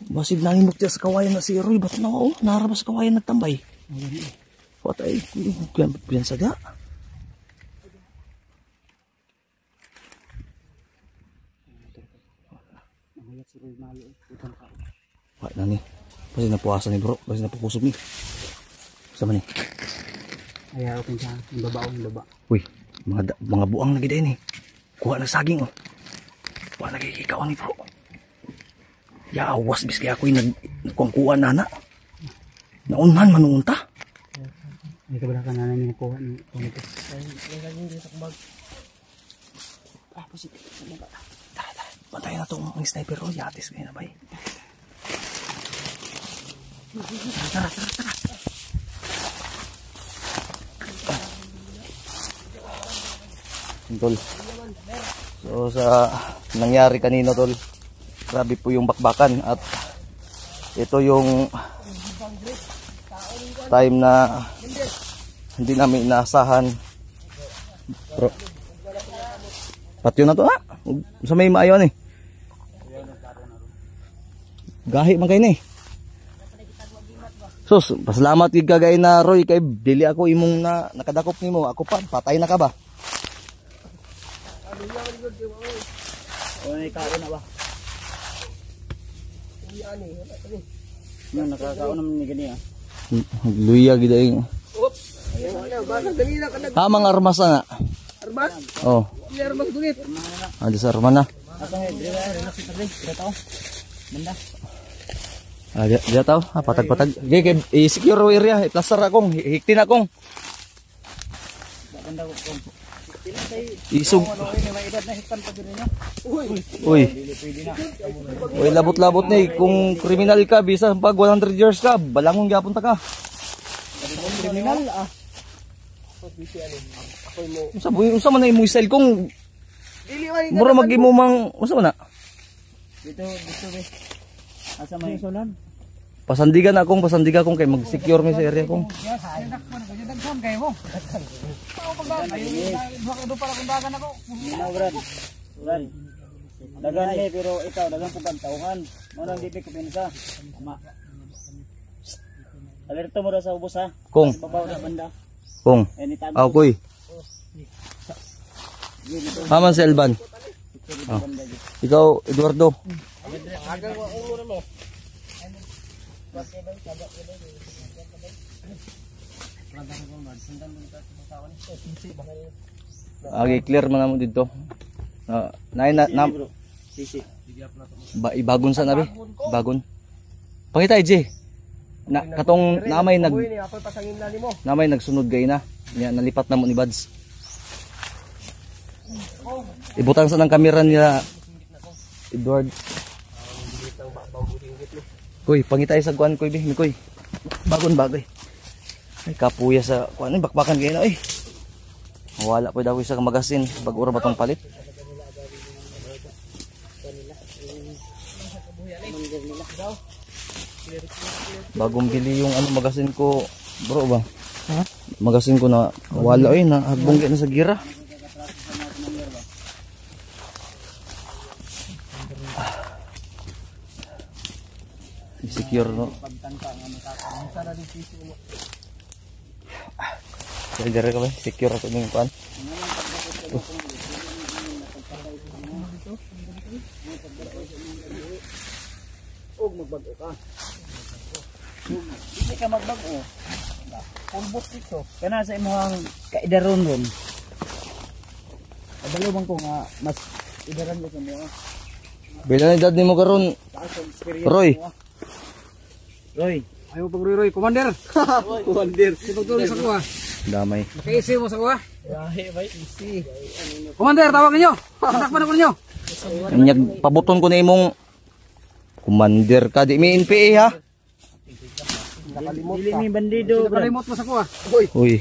Basig nanimok siya sa kawayan na si Roy. Ba't nawa oh? Narabas sa kawayan nagtambay. What ay kumpiyansa diha? Namayat si Roy Mayo. Utang ka. Wala na ni. Kasi napuwasan ni bro. Kasi napukusog ni. Sama ni. Ayaw pinsa. Yung baba. Uy. Mga buang lagi din eh. Kuha na saging oh. Kuha na kikikaw ni bro. Yawas bis kaya ako'y nagkuha na na. Naunman manunta. May kabala ka na namin nakuha ng pangito. Positif. Tara. Bantayan na itong sniper oh. Yatis kayo na ba eh. Tara. Tol. So sa nangyari kanino tol. Grabe po yung bakbakan at ito yung time na hindi namin inaasahan. Bro. Patyo na to ha. Sa may maayo ni. Gahi man kayo ni. Sus, pasalamat gid kagay na Roy kay dili ako imong na nakadakop nimo. Ako pa patay na ka ba? May kaon na ba? Yan, nakakaon naman ni gani ah. Luya gid ay. Ha mga armas na. Armas? Oh. Hindi armas dulit. Adi sa armas na. Asa nga dire relax sa dire. Dire tao. Banda. Ah, dia tahu. Patag-patag. Gege i-secure area, i-plaster akong, hiktin akong. Banda ko. Isug. May edad na hitan pa dire no. Uy. Uy, labot-labot ni kung kriminal ka bisa pag 100 years ka, balangong gyapon ta ka. Kriminal ah. Unsa man na imong style kung mura mag-imo mang unsa man na? Dito be. Asa may solan? Pasandigan kung kay mag-secure mi sa area kong. Nagdagson kayo mo. Ako pagdagan. Doon para kung dagan ako. Brad. Dagan ni pero ikaw dagan pug tauhan. Mo nang dili ko pinsa. Alerto mo ra sa ubos ha. Kung. Babaw na banda. Kung. Anytime. Akoy. Haman si Elban. Oh. Ikaw Eduardo. Okay, clear man mo dito. Na Sisi. ibagon sa nabi. Ibagon. Pangita EJ. Na katong namay nagsunod gay na. Nya nalipat na mo ni Bads. Ibutang sa ng kamera nila Edward. Koy, pangita sa kuan koy bi, koy. Bagon bagay. Ay kapuya sa kuan bakbakan kay na eh. Wala po daw sa magasin pag ura batong palit. Bagong bili yung ano magasin ko, bro ba? Ha? Magasin ko na wala eh, na hagbong na sa gira. Secure no. Sige ka ba? Secure ako ng kuan. Og magbago ka. Hindi ka magbago. Pulbot dito. Kana sa imong kaidaron ron. Adalo man ko nga mas idaran ko sa mo. Bila na edad nimo karon? Roy. Roy, Ayaw pag Roy, Commander. Commander. Sipagtuloy sa kuha. Damay. Nakaisi mo sa kuha. Commander, tawag ninyo. Takpan ako ninyo. Kanyag pabuton ko na imong commander ka di mi NPA ha. Dili mi bandido. Nakalimot mo sa kuha. Uy.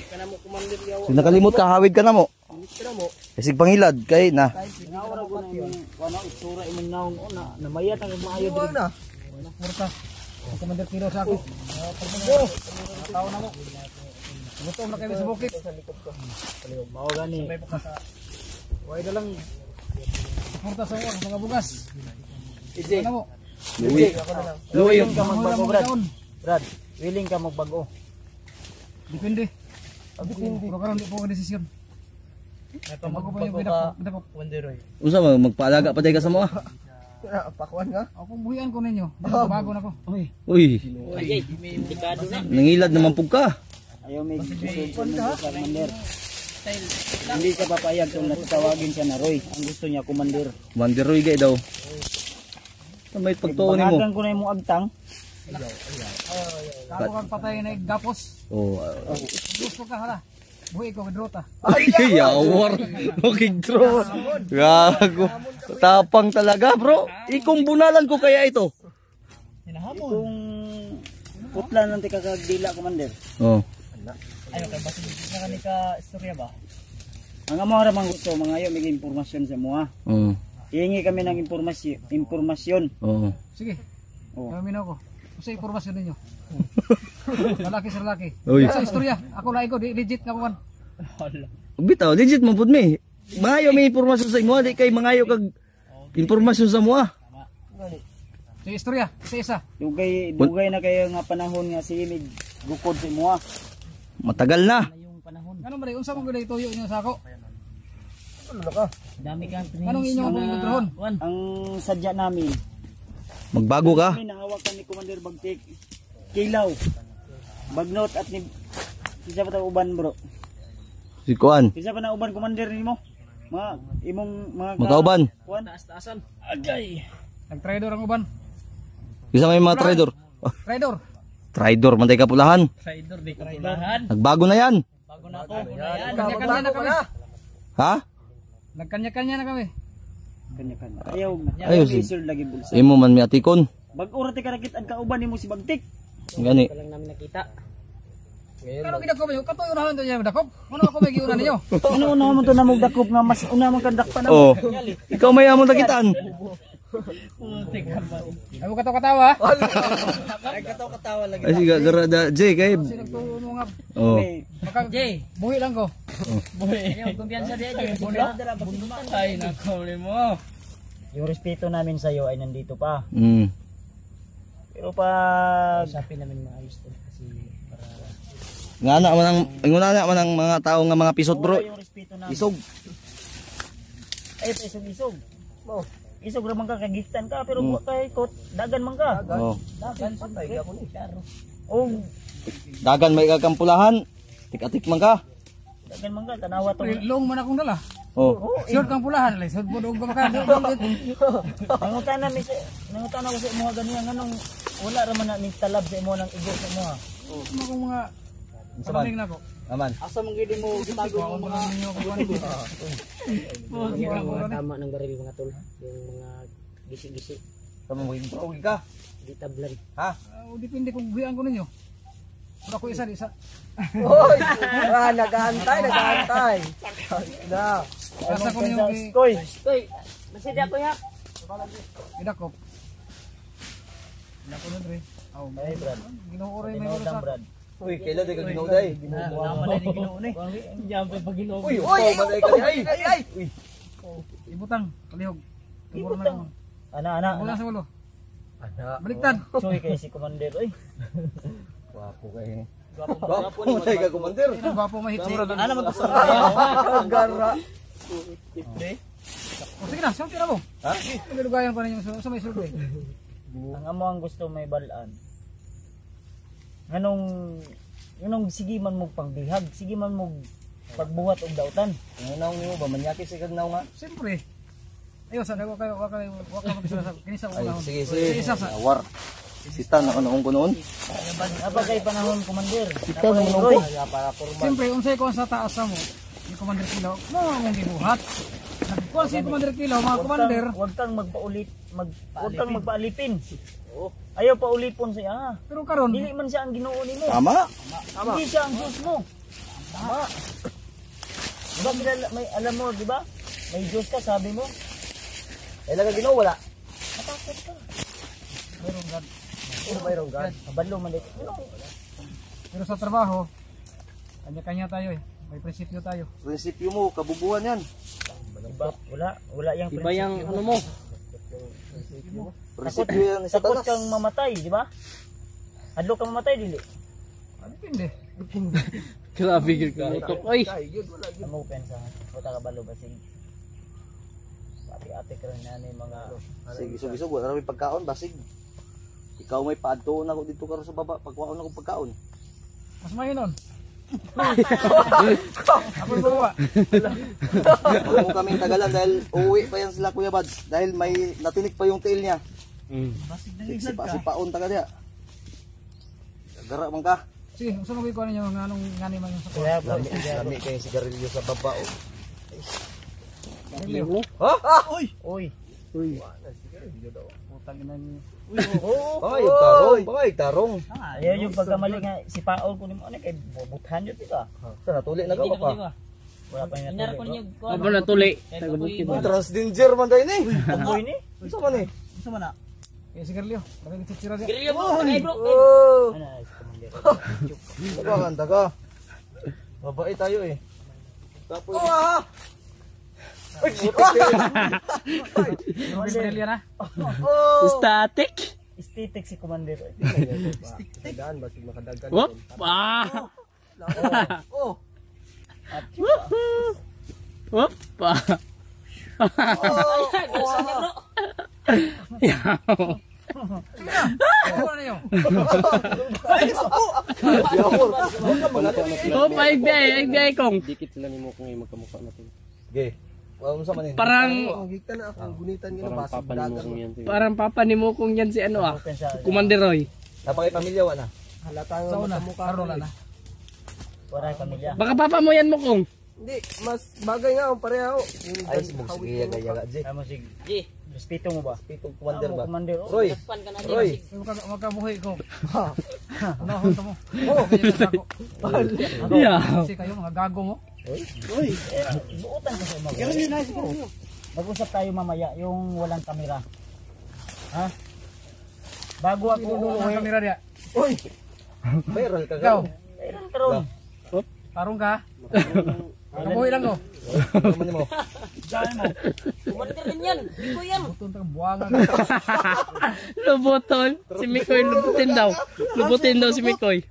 So, nakalimot ka hawid ka na mo. Isig pangilad kay na. Ngawra ko na yung wala isura imong naong una. Namayat ang maayo diri. Purta. Ang Commander tiro sa ako. Pagbuo. Tao na mo. Gutom na kami sa bukit. Mao gani. Huwag na lang. Purta sa uwang, mga bugas. Ije. Ano mo? Willing ka magbago, Brad. Brad, willing ka magbago. Depende. Pero karoon di po ka desisyon. Bago pa yung bidakop. Unsa magpaalaga pa tay ka sa mo ah. Ako buhian ko ninyo. Bago na ko. Uy. Nangilad naman pug ka. Ayaw may Commander. Hindi ka papayag kung natawagin siya na Roy. Ang gusto niya, Commander. Commander Roy gay daw. May pagtuon nimo. Bangagan ko na yung agtang. Ako kang patay na gapos. Oh. Gusto ka hala. Buhi ko kadrota. Ay, yawar. Okay, draw. Gago. Tapang talaga, bro. Ikong bunalan ko kaya ito. Kung putla nanti kakagdila, Commander. Oh. Ayaw kay basin na kani ka istorya ba? Ang amo ra man gusto mga ayo mig impormasyon sa mo ha. Oh. Ihingi kami ng impormasyon. Oh. Sige. Oh. Kami ko. Kasi impormasyon ninyo. Lalaki sa lalaki. Uy. Sa istorya, ako lang ko legit nga kuan. Bitaw, legit man pud mi. Mangayo may impormasyon sa imo, di kay mangayo kag impormasyon sa mo ah. Sa istorya, isa-isa. Dugay na kayo nga panahon nga si mig gukod sa mo ha. Matagal na. Ano man unsa mo gud tuyo inyo sa ako? Dami kang Anong inyong kontrohon? Ang sadya namin. Magbago ka. Kami nahawakan ni Commander Bagtik. Kilaw. Bagnot at ni Kisa pa ta uban bro. Si Kuan. Kisa pa na uban Commander nimo. Mga imong mga Magkauban. Kuan taas-taasan. Agay. Nag-trader ang uban. Isa may mga trader. Trader. Trader man tay kapulahan. Trader di ko pulahan. Nagbago na yan. Bago na ako. Yan. Kanya-kanya na kami. Ha? Nagkanya-kanya na kami. Kanya-kanya. Ayaw. Ayaw, Ayaw si- isul lagi bulsa. Imo man mi atikon. Bag-ura ti karakit ang kauban nimo si Bagtik. Gani. Lang namin nakita. Kano gidakop niyo? Katuyo na hanto niya dakop. Ano ako may giuna ninyo? Ano una mo to na magdakop nga mas una man kadakpan na. Oh. Ikaw may amon takitaan. Ako katawa-katawa. Ay siga garada J kay. Kasi nagtuo mo nga. Oh. Maka buhi lang ko. Ay nako mo. Yung respeto namin sa iyo ay nandito pa. Mm. Pero pag usapin namin maayos to kasi para Ngana man ang mga tao nga mga pisot bro. yung respeto namin. Isog. Ay isog. Oh, isog ra man ka kagiktan ka pero kay kot dagan man ka. Oh. Dagan patay ako ni Charo. Oh, Dagan may kakampulahan. Tik-atik man ka. Dagan man ka, tanawa to. Long man akong dala. Oh. Short kang pulahan, lay. Sud mo ka maka. Nangutana mi sa nangutana ko sa imo ganiyan nganong wala ra man na ni talab sa imo nang igo sa imo ha. Mo akong mga Saman. paming nako. Aman. Asa man gid mo gitago Ako mo mga ninyo ko ano. tama ng baril mga tol, yung mga gisi-gisi, Tama mo yung paugi ka. di tablan. Ha? Depende kung guyan ko ninyo. Pero ako isa. Oy! Nag-aantay. Na. Asa ko ninyo kay Koy, masidi ako ya. idakop. Idakop na dre. Aw, Ay brad, ginuoray may tinawag ulo sa. Uy, kailan di ka ginauday? naman na ni Ginoo ni. Ang jampe pag Ginoo. Uy, maday ka ay. Uy. Ibutang, kalihog. Tumuro na lang. Ana. Wala sa ulo. Ana. Baliktad. Soy kay si commander oy. Wapo kay. Gwapo Wapo ni ka commander. Ang gwapo mahitsi. Ana man gusto. Gara. O sige na, sulti na mo. Ha? Lugayan pa ninyo sa may sulti. Ang amo ang gusto may balaan. Nganong sige man mo pangbihag, sige man mo pagbuhat og dautan. Nganaw niyo ba manyakit sa kagnaw nga? Siyempre. Ayo sa dago kayo waka sa kinisa ko Ay, na. sige. Isa sa. Awar. Sita na ano ko noon. Apagay panahon commander. Sita na ano ko. Siyempre unsay ko sa taas mo. Ni Commander Kilaw. Mo mong gibuhat. Kung si Commander Kilaw, mga commander, Wag kang wag kang magpaalipin. Ayaw pa ulipon siya. Ah. pero karon Dili man siya ang Ginoo nimo. Tama. Hindi siya ang Diyos mo. Tama. Diba, may, alam mo, di ba? May Diyos ka, sabi mo. Kailan ka ginaw wala? Matakot ka. mayroong God. Mayroong God. Mabalo man dito. Pero sa trabaho, kanya-kanya tayo eh. May prinsipyo tayo. Prinsipyo mo, kabubuhan yan. Diba? Wala yung prinsipyo. Iba yung ano mo? Prinsipyo yan sa Takot tanas. kang mamatay, di ba? Adlo kang mamatay, dili. Depende. Grabe yun ka. Utok. Oy! Amo pensa. Wala ka balo basig. Ate ka rin na ni mga Sige, sugisog. Wala rin pagkaon, basig. Ikaw may paadtoon ako dito ka sa baba. Pagkaon ako pagkaon. Mas mainon. Ako ba? Wala mo kaming tagalan dahil uuwi pa yan sila Kuya Bads. Dahil may natinik pa yung tail niya. Sipaon taga diya. Gara man ka. Sige, usa mo ko ninyo nganong ngani man yung sa kaya po. Lami kayo sigarilyo sa baba. Oh. Mo? Uy. Putang ina niyo. Bangay tarong. Ayaw yung pagkamali nga si Paul ko nimo ani kay buthan yun dito. Sa natuli na ka pa. Wala pa yung natuli. Ano na tuli? Tagabuti ba? Transdanger man tayo ni. Boy ni. Isa man eh. Usa man na? Eh sigarilyo. Bakit gitsira dia? Grilyo mo, kay bro. Oh. Ano si commander? Taga. Mabait tayo eh. Tapos Yung sigarilyo na. Static? Estetik si commander. Wop! Ah! Oh. Wop! Ah! Ako na niyo. Oh, paigday kong. Dikit sila ni mo kung magkamukha natin. Okay. Wala mo sa man eh. Parang Gigtan na ako gunitan Parang papa ni mo kung yan. parang papa ni mo kung yan si ano ah. Commander Roy. Napakay pamilya wala. Sa una, karon na. Wala yung pamilya. Baka papa mo yan mo kung. Hindi, mas bagay nga ang pareho. Ay, sige yaga J. Ano si respeto mo ba? Pitong commander ba? Commander. Roy. Roy. Magkabuhay ko. Unahon to mo. Oh, kaya sa ako. Yeah. Kasi kayo mga gago mo. Buutan ko sa mga. Mag-usap tayo mamaya yung walang kamera. Ha? Bago ako Ang kamera dia. Uy. Viral ka Ikaw, Kailan karon? tarong ka. Kabuhay lang ko. Ano mo? Commander din yan. Hindi ko yan. Butun tang buwangan. Lubutol. Si Mikoy lubutin daw. Lubutin daw si Mikoy.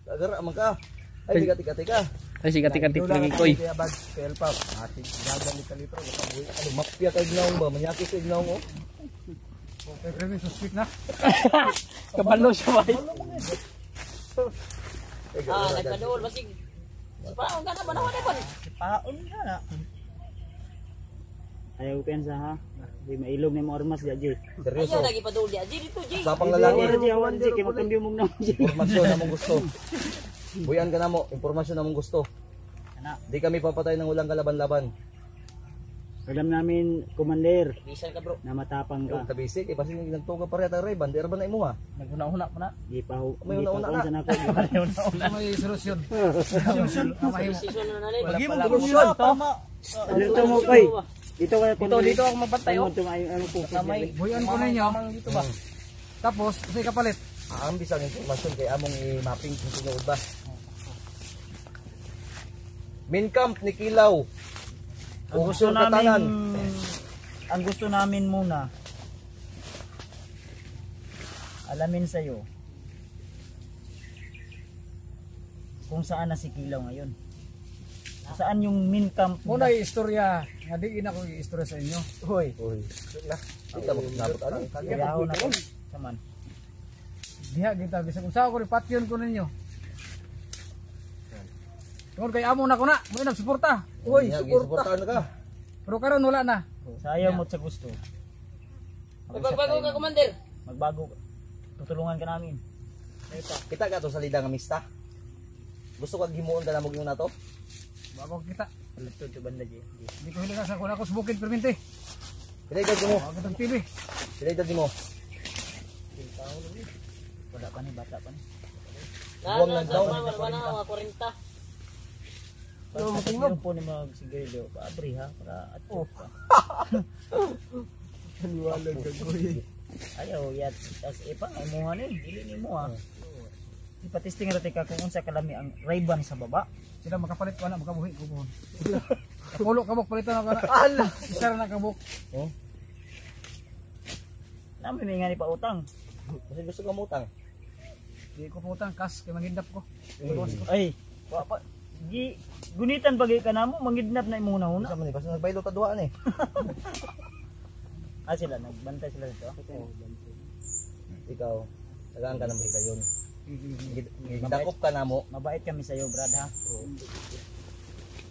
Agara man ka. Ay, tiga-tiga ka. Ay sigatik-katik lang Mikoy. Kaya bag, spell pa. Ati, gagan ni kalito. Ano, mapya ka ignaong ba? Manyaki sa ignaong mo? Okay, pero suspect na. Kabalo siya ba? Nagpadool basig. Sipaon ka na ba naman ba? Paon ka na. Ayaw pensa ha. Di mailog ni mo armas ya Jay. Seryoso. Ayaw lagi pa duli. Di dito, Jay. Sapang lalaki. Di awan Jay kay magkambyo mong namo Jay. Impormasyon na mong gusto. Buyan ka na mo. Impormasyon na mong gusto. Ana. Di kami papatay ng walang kalaban-laban. Alam namin commander Bisan ka bro. na matapang Yung ka. tabisik, eh, kasi nagtuga pa rin at Ray, bandera ba na imo ha? Naghuna-huna pa na. Di pa May una-una na. sa nako. May solusyon. Solusyon. Mahimo. Season na nalit. Lagi mo solusyon. Tama. Dito mo kay. Dito ka Dito ako mabantay oh. Ano po? Kamay. Buyan ko ninyo. Dito ba? Tapos, kasi kapalit. Ambis ang informasyon kay among i-mapping kung tinuod ba. Main camp ni Kilaw. Ang gusto namin muna alamin sa iyo kung saan na si Kilaw ngayon. Saan yung main camp? Muna istorya. Nga di na ko i-istorya sa inyo. Hoy. Na. Di ka magnabot ano? Kaya ako na ko. Saman. Diha kita. Bisa kung saan ko ripatyon ko ninyo. Tungkol kay amo na ko na. May nagsuporta. Hoy, suportahan na ka. Pero karon wala na. Sayaw mo sa gusto. Magbago ka, Commander. Magbago ka. Tutulungan ka namin. Kita ka to sa lida nga mista. Gusto kag himuon ka na mo na to? Bago kita. Lutod sa banda Jay. Hindi ko hilingan sa kuna ko sa bukid permente. Pilay mo. Ako itong TV. Pilay mo. Wala pa ni, bata pa ni. Buwang lang daw. Wala na mga 40. Pag po ni mga sigarilyo, paabri ha, para at pa. Paniwalag ka goy. Ayaw, yat, tas ipa, imuha ni, dili ni mo ha. Ipatisting rati ka kung unsa kalami ang Ray-Ban sa baba. Sila makapalit ko na makabuhi ko buhon. Kapulo kabuk palitan ako na. Allah, isa ra na kabuk. Namin may nga ni pautang. Kasi gusto ka mutang. Di ko putang kas kay mangindap ko. Ay, pa, gunitan bagay ka na mo, mangidnap na imong una. Sa man ni basta nagbaylo ta duhaan eh. Sila, nagbantay sila dito. Ikaw, tagaan ka ng higayon. Gidakop ka na mo. Mabait kami sa iyo, Brad ha.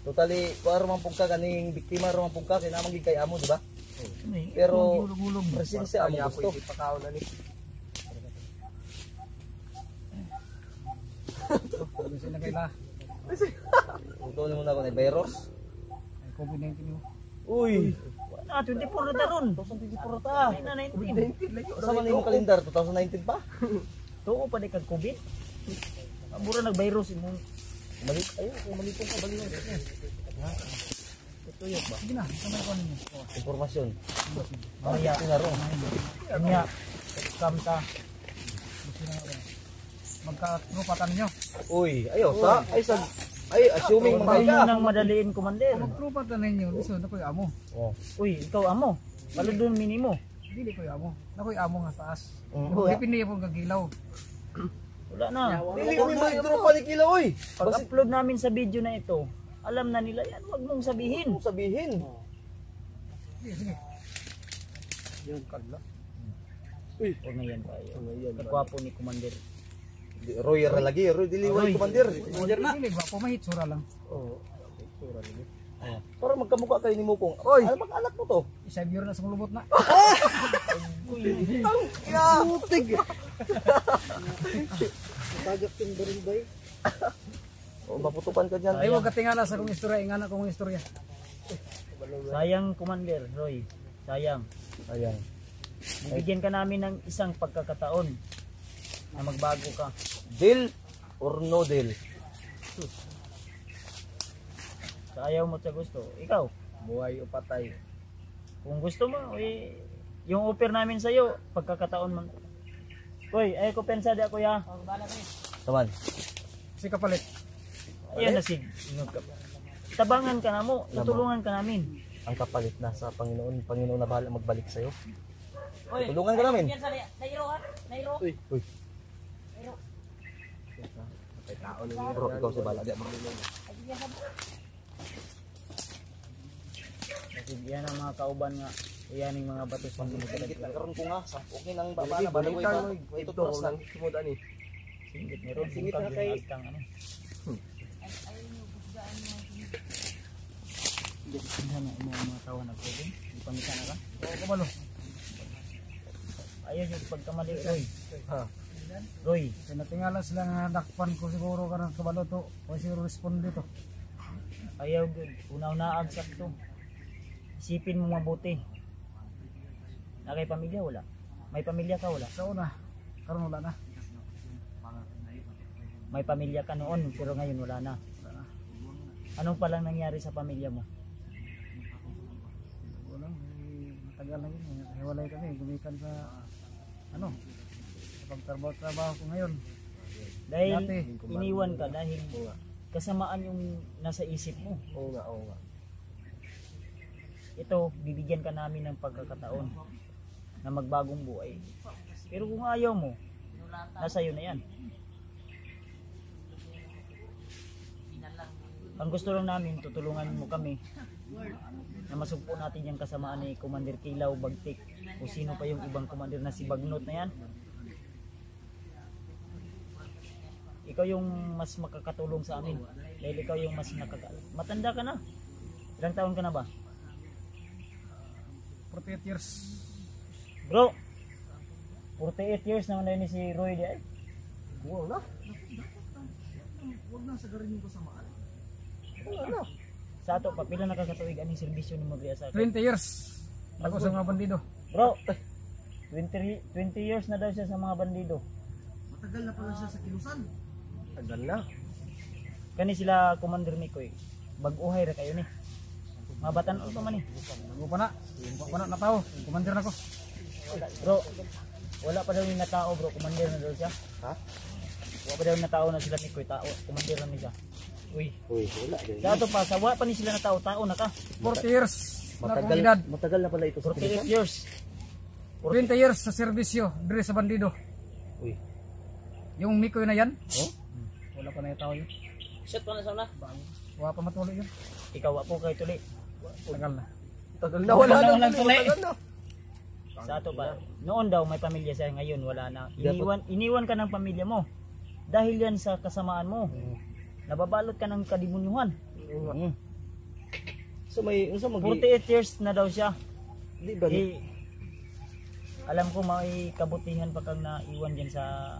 Totally, kuar man pug ka kaning biktima ra man pug ka kay namang gid kay amo, di ba? Pero presensya amo gusto. Ipakaw na ni. Sila kaila. Ito mo na ko ni virus. COVID-19 mo. Uy, Ah, 24 na daron. 2024 ta. Ay na 19. Sa man imong kalendar 2019 pa? Tuo pa di kag COVID. Mura nag-virus imong Mali ayo, mali ko bali na. tutuyok ba? Sige na, kamay ko ninyo. Impormasyon. Mamaya. Tinaro. Kanya, kamta. Magka-trupatan ninyo. Uy, ayo sa ay assuming Huwag mga ka. mo nang madaliin, Commander. Mag-trupatan ninyo. Liso, na ko'y amo. Oh. Uy, ikaw amo. Paludon minimo. Dili ko'y amo. Na ko'y amo nga taas. Oo. Dipindi po gagilaw. Wala na. Dili ko may tropa ni Kila oy. Pag-upload namin sa video na ito, alam na nila yan. Huwag mong sabihin. Ano sabihin? Sige, sige. Huwag na yan tayo. Kagwapo ni Commander. Roy ra lagi, Roy diliway commander. Dili ba? Pumahit sura lang. Para magkamukha kayo ni Mukong. Oy, ano mag-anak mo to? Isa biro na sa lubot na. Putig. Tagak yung baril bay. Oh, maputupan ka diyan. Ay, huwag katingala sa kong istorya. Ingana kong istorya. Sayang, Commander Roy. Sayang. Ayan. Bibigyan ka namin ng isang pagkakataon na magbago ka. Deal or no deal? Sa ayaw mo sa gusto. Ikaw, Buhay o patay. kung gusto mo, yung offer namin sa iyo, pagkakataon mo. Uy, ay ko pensa di ako ya. Taman. Kasi kapalit. Ayan na sig. Tabangan ka na mo, tutulungan ka namin. Ang kapalit na sa Panginoon. Panginoon na bahala magbalik sa iyo. Oy, Tulungan ka namin. yan sa Nairo ha? Nairo. Uy. Bro, ikaw si bala. Yan ang mga kauban nga. Yan ang mga batos pang Singgit na karon ko nga. Okay nang baba na. Balagoy ka. Wait to trust lang. Sumod ani. Singgit meron. Singgit na Bukag kay- yung agtang, ano. Hindi na mga tao na pwede. Hindi pamita na ka. Oo, kabalo. Ayaw yung pagkamali, Roy. Roy. Natingala sila nga dakpan ko siguro ka ng kabalo to. O siguro responde to. Ayaw good. Unaw-naag sakto. Isipin mo mabuti. Na kay pamilya wala. May pamilya ka wala. Sa una, karon wala na. May pamilya ka noon pero ngayon wala na. Anong palang nangyari sa pamilya mo? Wala, matagal na yun. Hiwalay kami, gumikan sa ano, sa pagtrabaho ko ngayon. Dahil Dati. iniwan ka dahil kasamaan yung nasa isip mo. Oo nga. Ito, bibigyan ka namin ng pagkakataon na magbagong buhay. Pero kung ayaw mo, nasa iyo na yan. Ang gusto lang namin, tutulungan mo kami na masugpo natin yung kasamaan ni Commander Kilaw Bagtik o sino pa yung ibang commander na si Bagnot na yan. Ikaw yung mas makakatulong sa amin dahil ikaw yung mas matanda ka na. Ilang taon ka na ba? 48 years. Bro, 48 years naman na yun si Roy di ay. Wala. Sa ato, papila nakakatuig aning serbisyo ni Madria sa akin. 20 years. Ako sa mga bandido. Bro, 20 years na daw siya sa mga bandido. Tagal na. Kani sila Commander Mikoy. Bag-uhay ra kayo ni. Mga batan pa man ni. Ako pa na. Ako na tao. Commander na ko. Bro, wala pa daw yung natao bro, commander na daw siya. Ha? Wala pa daw yung natao na sila Mikoy, tao, commander na niya. Uy, Wala. sa ato pa, sa wala pa ni sila natao, tao na ka. 40 years na akong edad. Matagal na pala ito sa 48 years. 20 years sa serbisyo. Dire sa bandido. Uy. Yung Mikoy na yan. Oh? Wala pa na yung tao yun. Shot pa na sa una. Wala pa matuloy yun. Ikaw ako kay tuli. Tagal na. Tagal na. Wala na. Tagal na. Sa ato pa, noon daw may pamilya siya, ngayon wala na. Iniwan ka ng pamilya mo. Dahil yan sa kasamaan mo. Nababalot ka ng kadimunyuhan. So may 48 years na daw siya. Di ba? Eh, alam ko may kabutihan pa kang naiwan dyan sa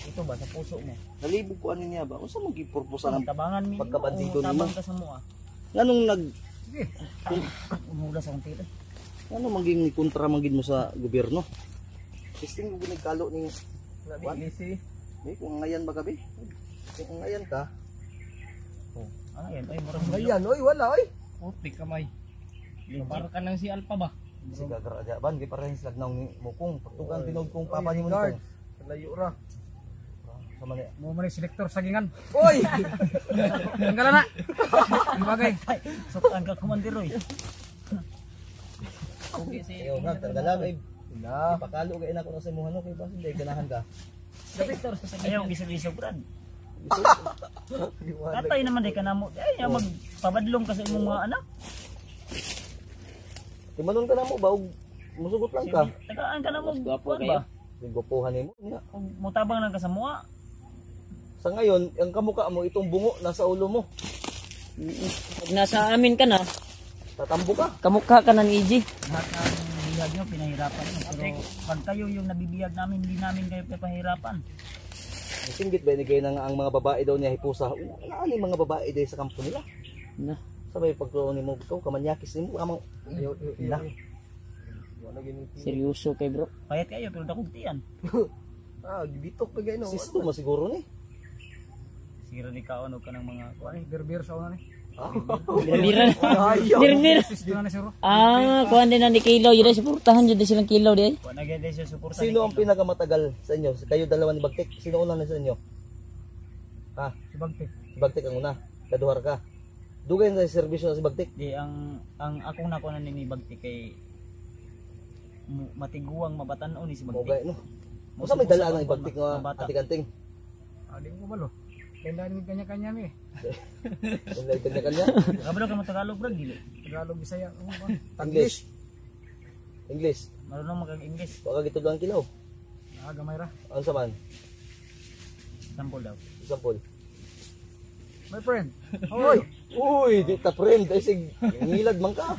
ito ba, sa puso mo. Nalibog ko ano niya ba? Unsa mo gipurpusa ng Tabangan mo. pagkabandido nimo? Tabang ka sa mua. nganong nag Umulas akong tira. ano maging kontra magid mo sa gobyerno? Testing mo ginagkalo ni Easy. May kung ngayon ba gabi? Kung ngayon ka, Ano yan? Ay, murang Ayan, oy, wala, oy. Puti kamay. Para ka lang si Alpa ba? si gagaraja ban kay parehin sila nang ni mukong pagtugan tinog kong papa ni mo nito. Layo ra. Sama ni Mo man selektor sagingan. Oy! Tanggalan na. Ang bagay. Sukaan ka Commander Roy. ayo nga tanggalan ay na pakalo kay na ko na sa imuhan no kay ba hindi ganahan ka. Ayaw, gisog-gisog brad. Katay naman di ka na mo. Ay, magpabadlong ka sa imong mga anak. Timanon ka na mo ba og musugot lang ka. Tagaan ka na mo. Gwapo kuwan kayo. ba? Yung gupuhan nimo niya. Kung mutabang lang ka sa mua. Sa ngayon, ang kamukha mo itong bungo nasa ulo mo. Pag nasa amin ka na, Tatambo ka. kamukha ka ng EG. Lahat ng biyag nyo, pinahirapan nyo. Pero pag kayo yung nabibiyag namin, hindi namin kayo pinahirapan. Singgit ba ni kayo na nga ang mga babae daw niya hipusa. Ano yung mga babae daw sa kampo nila? Na. Sabay pagtuon ni mo ikaw kamanyakis nimo amang Ayaw, ila. Wala giniti. Seryoso kay bro. Payat kayo, pero dakugtian. Gibitok ka gano. Sisto mo siguro ni. Siguro di ka ano ka ng mga Kuan berbir sa una ni. Bira. Bira. Sisto na ni sir. Kuhan din na ni Kilaw. Yun ay suportahan. Yun ay silang Kilaw di ay. kuwan na ganda siya suporta. Sino ang pinakamatagal sa inyo? Kayo dalawa ni Bagtik. Sino una na sa inyo? Ha? Si Bagti. Si Bagtik ang una. Kaduhar ka. Dugay na sa serbisyo na si Bagtik. Di ang akong nakunan ni Bagti kay matiguang mabatan-o ni si Mogay Bagti. no. Usa may dala ang Bagtik nga bata. ati-kanting. Di ko malo. Kailan ni kanya-kanya mi. Kung lay kanya-kanya. Kabalo ka mo Tagalog bro, dili. Tagalog Bisaya. English. English. Marunong mag-English. Wa ka gitudlo ang kilaw. Gamay ra. Ano sa man? Sample daw. Example. My friend. Hoy! Uy, di ta friend. Ay sig, ngilad man ka.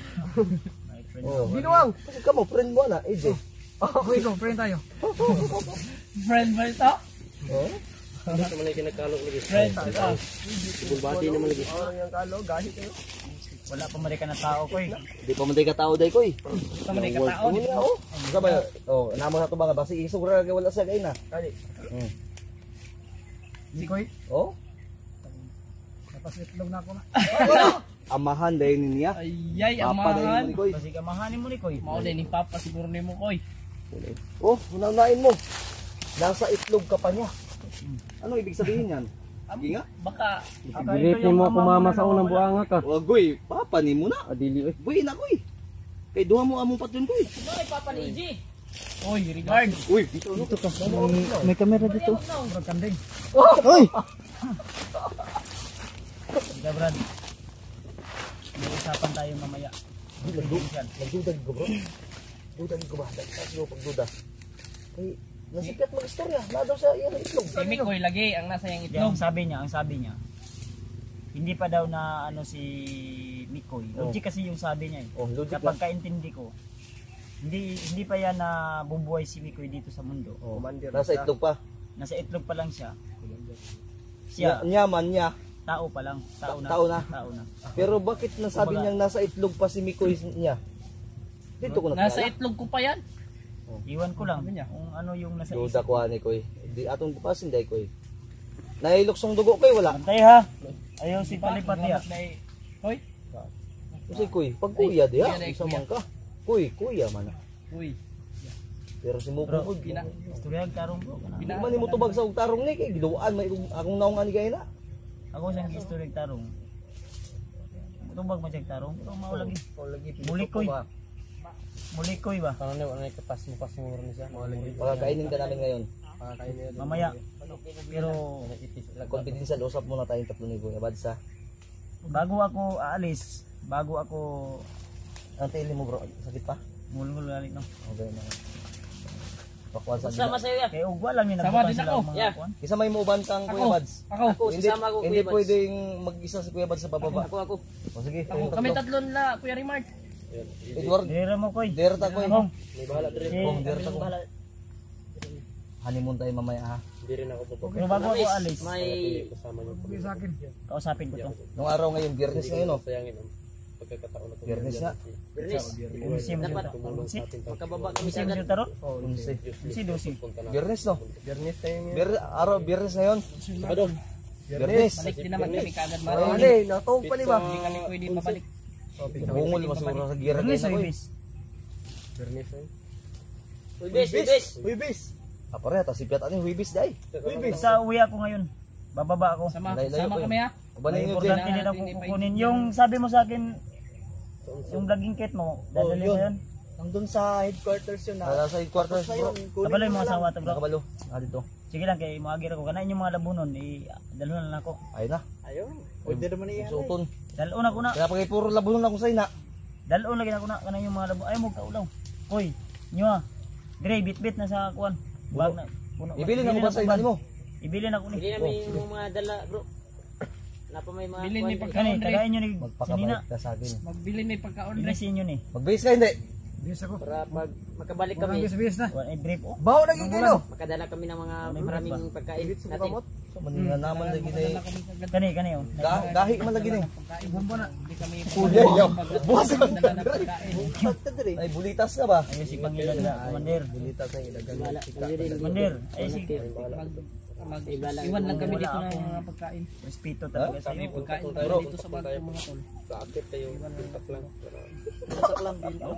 My friend. Oh. Ginuwang! Kasi ka mo, friend mo na, AJ. Okay, go, friend tayo. Friend ba ito? Oh? Friend ito. Ano yung kalo, gahi kayo. Wala pa mali ka na tao ko eh. Di pa man tayo katao day ko eh. Ito man yung katao. Ano niya, oh? Saba, oh, namo na to ba nga, basi isog ra kay wala sa gay na. Kali. Hindi ko eh. Oh? Napasitlog na ako na. Amahan day niya. Ayay, Papa day amahan. ni Koy. Kasi kamahanin mo ni Koy. Mao din ni Papa siguro ni mo, Koy. Oh, unahin mo. Nasa itlog ka pa niya. Ano ibig sabihin yan? Sige nga. Baka Dilitin mo kumama sa unang buhanga ka. Wag goy, papa ni mo na. Adili eh. Boy na koy. Kay duha mo among patyon koy. Ay, Papa ni EJ. Oy, regard. Uy, dito no. Dito ka. May kamera dito. Murag kanding. Hoy! Sige Brad. May usapan tayo mamaya. Nagdudag ko bro. Dudag ko ba? Dagdag ko pagduda. Kay nasikat mag-istorya. Na daw sa iyang itlog. Si Mikoy lagi ang nasa yang Ang itlog. sabi niya, hindi pa daw na ano si Mikoy. Logic kasi yung sabi niya eh. Oh, logic Kapag lang. kaintindi ko, hindi pa yan na bubuhay si Mikoy dito sa mundo. Oh, nasa itlog pa. Nasa itlog pa lang siya. Siya, Nyaman niya. tao pa lang. Tao na. Tao na. Tao na. Pero bakit nasabi niyang nasa itlog pa si Mikoy niya? Dito ko Nasa nakilala. itlog ko pa yan. Iwan ko lang kung ano yung nasa Duda isip. ko ani koy. Di atong pasin day koy. Nailuksong dugo koy wala. Antay ha. Ayaw si palipat niya. Hoy, Kasi koy, pag kuya di ha, Ay, isa man ka. Kuya man. uy. Pero si Mugo Bro, koy, istorya tarong bro. di man nimo tubag sa tarong ni kay giduan may akong naong ani kay na. Ako siyang istorya tarong. Tubag man siya tarong. Pero mao lagi. lagi Mulikoy. Mulikoy ba? Pagkainin ka namin ngayon. Mamaya. Pero Confidential usap muna tayong tatlo ni Kuya Badsa. bago ako aalis, bago ako Ang taili mo bro, sakit pa? mulungul galing no. Okay na. Pakwan sa Sama sa'yo yan. Kaya ugwa lang ni Sama nagbutan din sila ako. ang mga Yeah. kuan. Isa may muuban kang Kuya Bads. Ako, Hindi, sasama ko hindi Kuya Bads. pwedeng mag-isa si Kuya Bads sa bababa. Ako. O sige, Ako, kami tatlo na, Kuya Remark. Edward, Dira mo koy. derta koy. Kong. Kung derta ko. Honeymoon tayo mamaya ha. Pero bago ako aalis, May Hindi sa akin. kausapin ko to. Nung araw ngayon, biyernes ngayon oh. Biyernes na. Bernis. Unsi mo Dapat siya. Unsi. makababa kami Unsi sa mo agad. siya taron. Unsi. Unsi dosi. Biyernes no? Biyernes tayo ngayon. Araw, biyernes ngayon. Biyernes. Balik din naman kami kaagad Oh, maraw. ali, natong pa ni ba? Hindi kami pwede mabalik. Bungol masuro sa gira Unsi kayo na ko. bis. Huibis. Apare ta si Piat ani huibis dai. Sa uwi ako ngayon. Bababa ako. Sama Layo-layo sama ko kami ha. Ubanin May niyo importante din. din ako kukunin. Yung sabi mo sa akin, yung vlogging kit mo, dadali mo yun. Nandun sa headquarters yun Sa sa quarters bro. Kabalo yung mga asawa to bro. Nakabalo. Dito. Sige lang, kay muagir ako. Kanain yung mga labunon, dalhin na lang ako. Ay na. Ayun. Pwede naman iyan. Suton. Dalon ako na. Kaya pag puro labulon ako sa ina. Dalon lagi ako na. Kanain yung mga labunon. Ay, mo kaulaw. Hoy, nyo ah. Dire, bit-bit na sa kuwan. Bag na. Puno. Ibili na mo ba sa ina mo? Ibilin ako ni. Bili namin yung mga dala, bro. Wala pa may mga Bilin may kuwan. pagkain. Tagayin nyo ni Sinina. Magpakabait ka sa akin. Magbili may pagkaon. Bilisin nyo ni. Magbihis ka hindi. Bis ako. Para pag makabalik Walang kami, bis na. Ay, brief oh. Bawo lagi kayo. makadala kami ng mga maraming pagkain natin. Maninga naman lagi na. Kani oh. Gahi man lagi ni. Bumbo na. Hindi kami Kuya yaw. Buwas ka. magdala ng pagkain. Ay bulitas ka ba? Ayun si Pangilan na, Commander. Bulitas ang ilagan. Commander, ay si Iwan lang kami dito ng mga pagkain. respeto talaga sa iyo. Pagkain Bro. dito sa bago mga tol.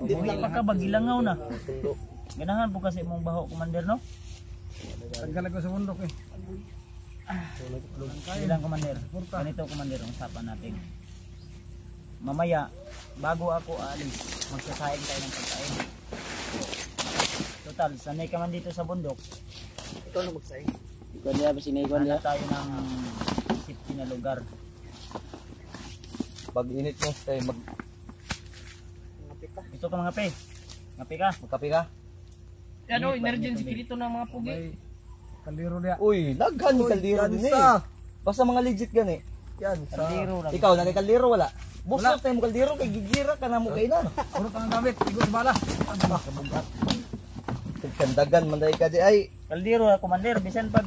Buhi pa ka bagilangaw na. Ganahan po kasi mong baho, Commander, no? Tanggal ako sa bundok eh. Ilang Commander. Ganito Commander ang usapan natin. Mamaya, bago ako aalis, magsasaing tayo ng pagkain. Total, sanay ka man dito sa bundok. Ikaw na magsaing. Ikaw niya ba sinigwan Hanap tayo ng safety na lugar. Pag init mo, tayo Gusto ko mga pe. Ngapi ka. magkape ka. Ano, emergency dito ng mga pugi. Kaliro niya. Uy, naghan ni kaldero din eh. Basta mga legit gani. yan. Sa... Kaldero ra. Ikaw, nagkakaldero wala? Busot tayo mo kaldero, kay gigira ka na mo kayo na. Urot ang gamit, igo sa bala. Kandagan, manday ka di ay. Kaldero ra, commander. Bisan pag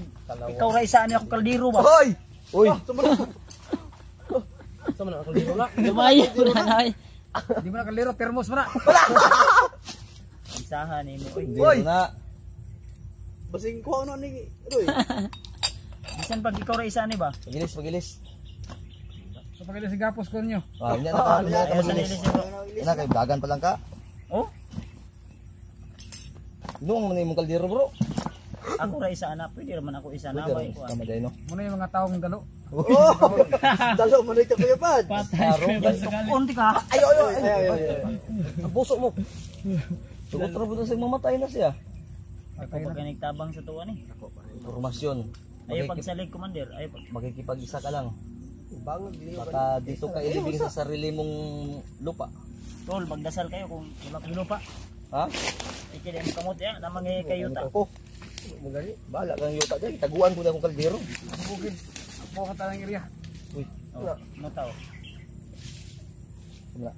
ikaw ra isa ni ako kaldero ba? Hoy! Uy! Lumayo na na. Di mo na kaliro, termos mo na. Isahan ni mo. Uy. Uy! Na. Basing ko ano ni Roy. Bisan pag ikaw ra isa ni ba? Magilis, magilis. So pagkali si gapos ko ninyo. Ah, yan na. Ayaw sa nilis bro. Yan na, kay bagan pa lang ka. Oh, Doon mo na yung kaldero bro. ako ra isa na. Pwede raman ako isa na Pwede ba rin, iko. tama dahil no. Muna yung mga taong dalo. Oh! Dalo man ito kuya Pad. Unti ka. Ayo, ayo, ayo. Ang puso mo. Sugot na po sa mamatay na siya. Ako pag nagtabang sa tuwa ni. Informasyon. Ayaw pagsalig commander. Ayaw pag Makikipag-isa ka lang. Bangag dili Baka dito ka ilibing sa sarili mong lupa. tol, magdasal kayo kung wala kang lupa. Ha? Ikili mo kamot ya, namang kayuta. Ako. Magali. Bahala kang yuta dyan. Taguan ko na akong kaldero. Bukid. Ako ka talang area. Uy. Oh, no tao. Wala.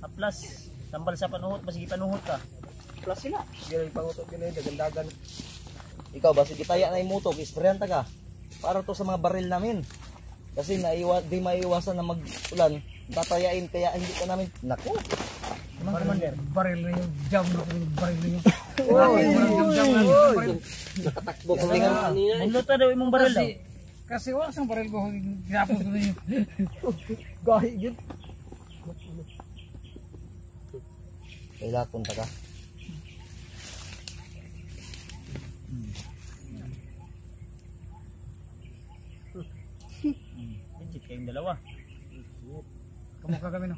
Haplas, tambal sa panuhot, masigi panuhot ka. plus sila. Dili pangutot kini dagandagan. Ikaw ba sige taya na imutok, isprayan ta ka. Para to sa mga baril namin. Kasi di maiiwasan na mag-ulan. Tatayain kaya hindi ka namin. Naku. Baril na yung jam na yung baril na yung. Nakatakbo ka nga. Munluta daw imong baril daw. Kasi wala sang baril ko. Ginapos ko ninyo. Gahi gid. Kailangan punta ka. Legit kayong dalawa. Kamukha kami no.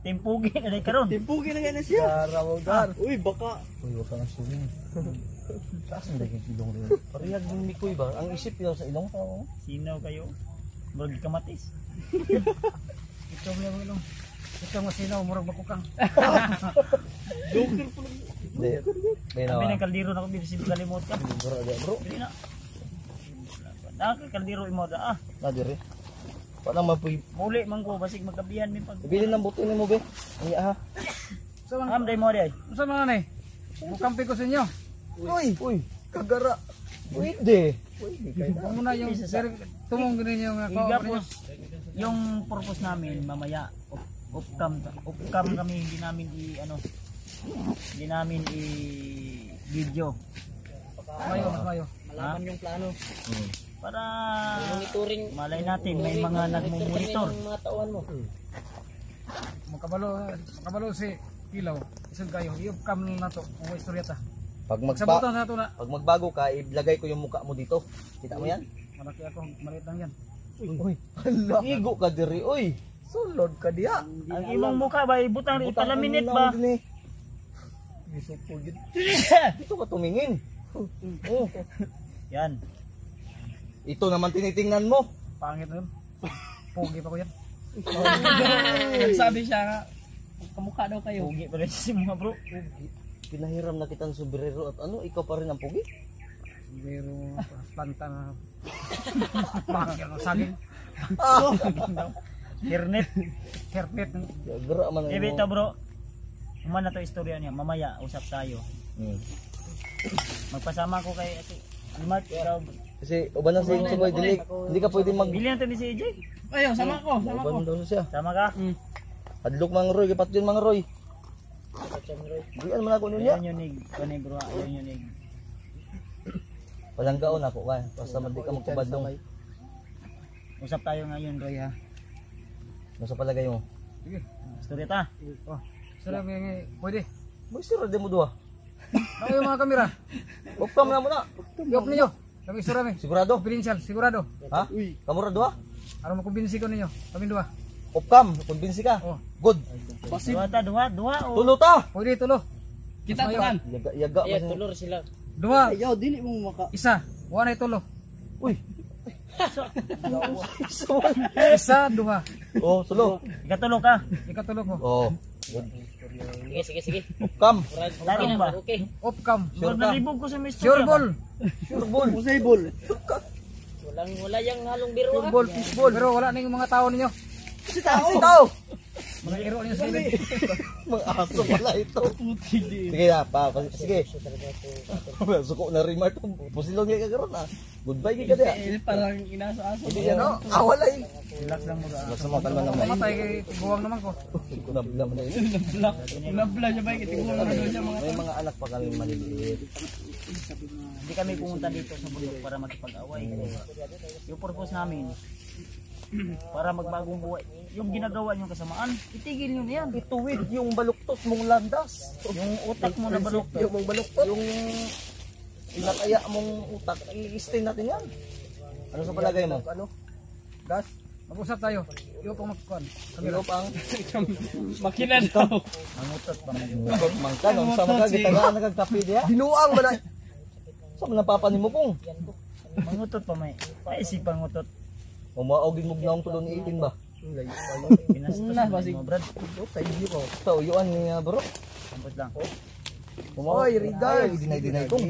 Timpugi na day karon. Timpugi na yan siya. Rawogar. Uy baka. Uy, wag ka nang suling. Taas ang daging ilong rin. Parehag yung mikoy ba? Ang isip yun sa ilong tao. Sinaw kayo. Murag kamatis. Ito mo yung ilong. Ito mo sinaw, murag bakukang. Hindi. May Sabi nawa. ng kaldero na ko bisig kalimot ka. Bro, ada bro. Dili na. Kaldero imo da. Nadiri. Wala mapuy. Muli man ko basig magkabihan mi pag. Ibili ng buto ni mo be. Ang ha. So man, Am day mo day. sa mga nanay. Mukampi ko sa inyo. Uy, uy. Kagara. Pwede. Huwag muna yung tumong ganun yung Igapos yung purpose namin mamaya upcam kami hindi namin i video mayo, mas mayo. malaman yung plano para monitoring malay natin may mga nagmo-monitor Makabalo si Kilaw. Isang kayo, i-upcam na to. Kung istorya ta. Pag Sabutan sa ito na. pag magbago ka, ilagay ko yung mukha mo dito. Kita mo yan? Malaki ako, maliit lang yan. Uy. Igo ka diri, uy. Sulod ka diha. ang imong mukha ba ibutang ipalaminit ba Gisupol gid. Dito ka tumingin. Oh. yan Ito naman tinitingnan mo. Pangit na yun. Pogi pa ko yan. Sabi siya nga, kamukha daw kayo. pugi pa rin si mga bro Pinahiram na kitang sombrero at ano, ikaw pa rin ang pugi. Pero planta na. Pangit ang saging. hirnet Hairnet. Gara man ang bito bro umana to istorya niya mamaya usap tayo magpasama ko kay ate Limat ikaw Kasi uban na sa inyo boy, hindi ka pwede mag bilhin natin ni si AJ Ayaw, sama ko. uban daw siya. sama ka Hadlok mang Roy, gipat yun mang Roy. Diyan man ako niya. yan yunig kanay bro yan yunig Walang gaon ako ka. Basta man di ka magkubadlong. usap tayo ngayon Roy ha Ano sa palagay mo? Sige. istorya ta Oh. Sarap yung pwede. Mo sira de mo duha. Ako yung mga kamera. Upcam na mo na. I-off ninyo. Kami sarap eh. Sigurado? Confidential, sigurado. Ha? Kamura duha? Ano makumbinsi ko ninyo? Kami dua. Upcam, kumbinsi ka. Oh. Good. duha ta duha o Tulo ta. Pwede tulo. Kita tukan. Yaga man. tulor sila Dua. Ayaw dili mo maka. Isa. One ay tulo. Uy. Isa, dua. Oh, tulo. ikatulo ka Ikatulo ko. Oh. Good. Sige. Kam. Lagi na ba? Okay. Opcam. Sure ka? Nalibog ko sa Mr. Sure ball. Wala yang halong biro ha. Ball, fishball. Pero wala na yung mga tao ninyo. Si tao. Mga iro ninyo sa gilid. Mga aso pala ito. Sige na, sige. Suko na rin Marto. Pusilong nga kagaroon ah. Goodbye ka dia. Parang inaasa-asa. Hindi yan no. Awalay. Relax lang mo. Relax mo kalma naman. Mamatay kay tiguang naman ko. Kunabla mo na yun. Nabla niya ba tiguang naman doon siya mga. May mga anak pa kami maliliit. Hindi kami pumunta dito sa bundok para makipag-away. Yung purpose namin, para magbagong buhay. Yung ginagawa niyong kasamaan, itigil niyo na yan. Ituwid yung baluktot mong landas. Yung utak mo na baluktot. Yung mong baluktot. Yung pinakaya mong utak, i-stain natin yan. Ano sa palagay mo? Ano? Gas. Mag-usap tayo. Iyo pang magkuhan. Kamilo pang Makina daw. Mangutot pa man. mangka nung sa mga gitagaan nagagkapi diya. Dinuang man. Sa mga papanin mo pong. Mangutot pa may. Paisip pangutot. Umaogin mo gnaong tulon ni itin ba? Pinastos na mo, Brad. Sa iyo ko. Sa uyuan ni bro. Sampos lang. Oy, Riday, dinay ko.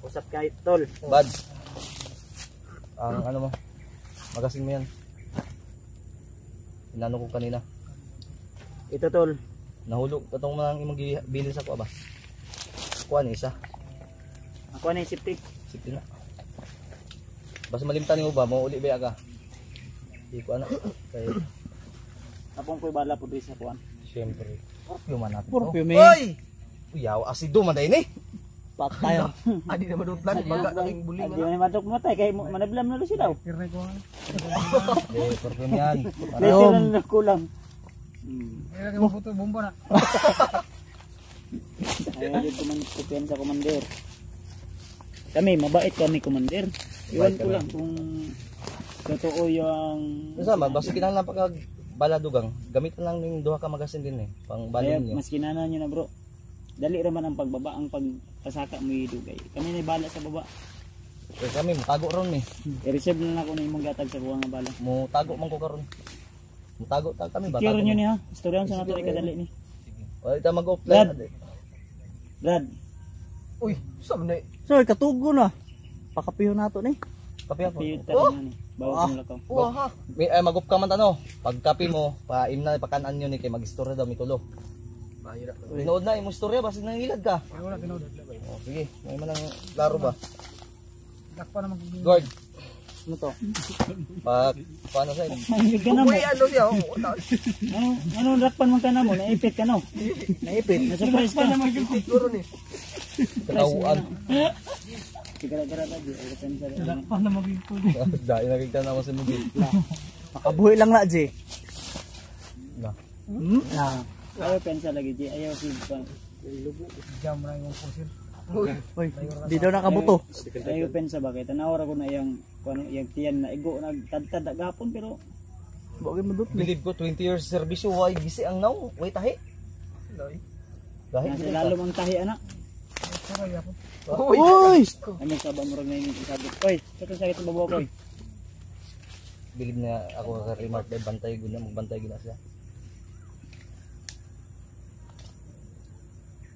Usap kahit tol. Bads. Ang ano mo? Magasin mo yan. Inano ko kanina. Ito tol. Nahulog katong mga imong bilin sa ko ba? Kuan isa. Ako na yung safety. Sipti na. Basta malimtan mo ba mo uli ba ka? Di ko ana. Kay Apong ko'y bala po sa kuan. syempre. Perfume man natin. Perfume. Oy! Uyaw asido man dai ni. Patay. Adi na madutlan baga ning buling. Adi man matok matay kay manablam na siya daw. Pirnay ko nga. Eh perfume yan. Medyo na kulang. Kaya mo puto bomba na. Ayaw din kuman sa commander. Kami mabait kami commander. Iwan ko lang kung totoo yung Sama basta kinahanglan pa kag baladugang. Gamitan lang ning duha ka magasin din eh. Pang kaya balon niyo. mas kinana nyo na bro. Dali raman ang pagbaba, ang pagpasaka mo idugay. Kami na bala sa baba. Eh, kami mutago ron eh. I-reserve na ako na imong gatag sa kuha nga bala. Mutago man ko karon. Mutago ta kami ba? Secure nyo ni ha. Storyan sa natin kadali ni. Wala ta mag-offline. Brad. Uy, saan na? Sorry, katugo na. Pakapiyo nato ni. Kape ako. Piyot ta ni. Bawa kong lakaw. Ha. May mag-off ka man ano. Pag kape mo, paim na pakanan nyo ni kay mag-istorya daw mitulo. Mahirap. Tinood na imong istorya basta nangilad ka. Wala tinod. Oh, sige, may manang laro ba? Dakpa naman kung Guard, Ano to? pag paano sa inyo? Mahilig ka na mo. ano siya? Ano rakpan man ka na mo? Naipit ka no? Naipit. Na-surprise ka. Siguro ni. Katawuan. Sigara-gara ka di. dakpa na magiging. Dahil nakikita na ako sa movie. Makabuhi lang na, J. Na. Ayaw pensa lagi, J. Ayaw feed pa. Jam na yung pusil. Uy, di daw nakabuto. Ayaw pensa ba? Kaya tanawar ako na yung tiyan na igo. Nagtadtad agapon pero bagay mo dutli. Believe ko 20 years service why gisi ang naw, why tahi. Dahil Nasa lalo mang tahi, anak. Uy! Ano sa ba murag na yung isabot? Uy, sakit ang babaw ko. Believe na ako ka-remark dahil bantay guna, magbantay guna siya.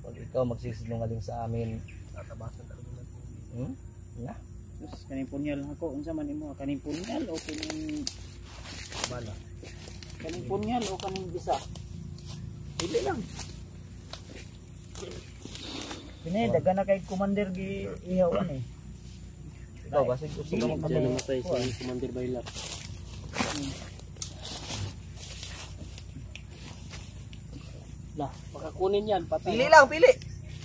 Pag ikaw magsisinungaling sa amin, tatabasan talaga natin. Na? Terus kaning punyal ako, unsa man imo? Kaning punyal o kaning Bala. kaning punyal o kaning bisa? Dili lang. Kini daga na kay commander gi ihawan eh. Ikaw, basig gusto ka magpapalala. namatay si Commander Bailar. Lah, pakakunin yan patay. Pili lang, pili!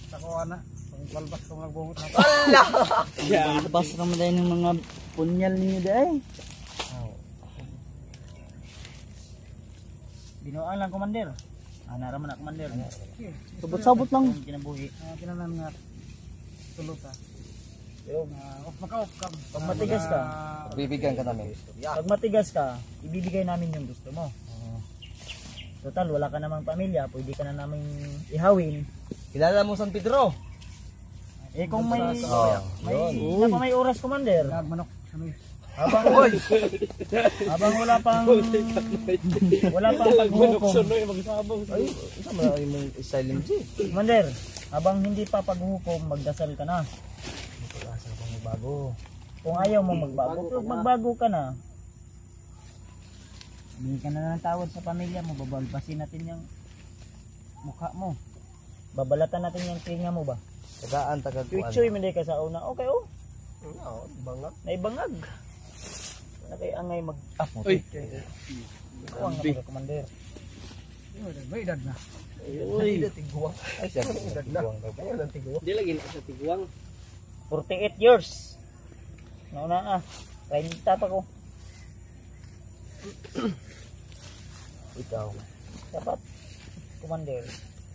Takuha na. Pag balbas kung nagbungot na. Ala! Yeah, bas naman dahil ng mga punyal ninyo dahil. Binuang lang commander. Naraman na commander. Sabot-sabot lang. Kinabuhi. Kinanan nga tulog ka. Off maka-off ka. Pag matigas ka, Bibigyan ka namin. pag matigas ka, ibibigay namin yung gusto mo. Total, wala ka namang pamilya, pwede ka na namin ihawin. Kilala mo San Pedro? Eh kung may Oh, may oras commander. Nagmanok. Ano Habang wala pang paghuhukom. Ay, isa mo yung silent G. Commander, habang hindi pa paghuhukom, magdasal ka na. Asa pa magbago. Kung ayaw mo magbago, pero magbago ka na. Hindi ka na ng tawad sa pamilya mo, babalbasin natin yung mukha mo. Babalatan natin yung tinga mo ba? Tagaan, tagakuan. Chuy mo ka sa una. Okay, oh. Oo, bangag. Naibangag. Na kay angay mag-apo. Uy. Ikaw ang mga commander. May edad na. Uy, tiguang. Ay, siya. Tiguang daw. Kaya lang tiguang. Di lagi na sa tiguang. 48 years. Nauna 30 pa ko. Ikaw. Dapat. Commander.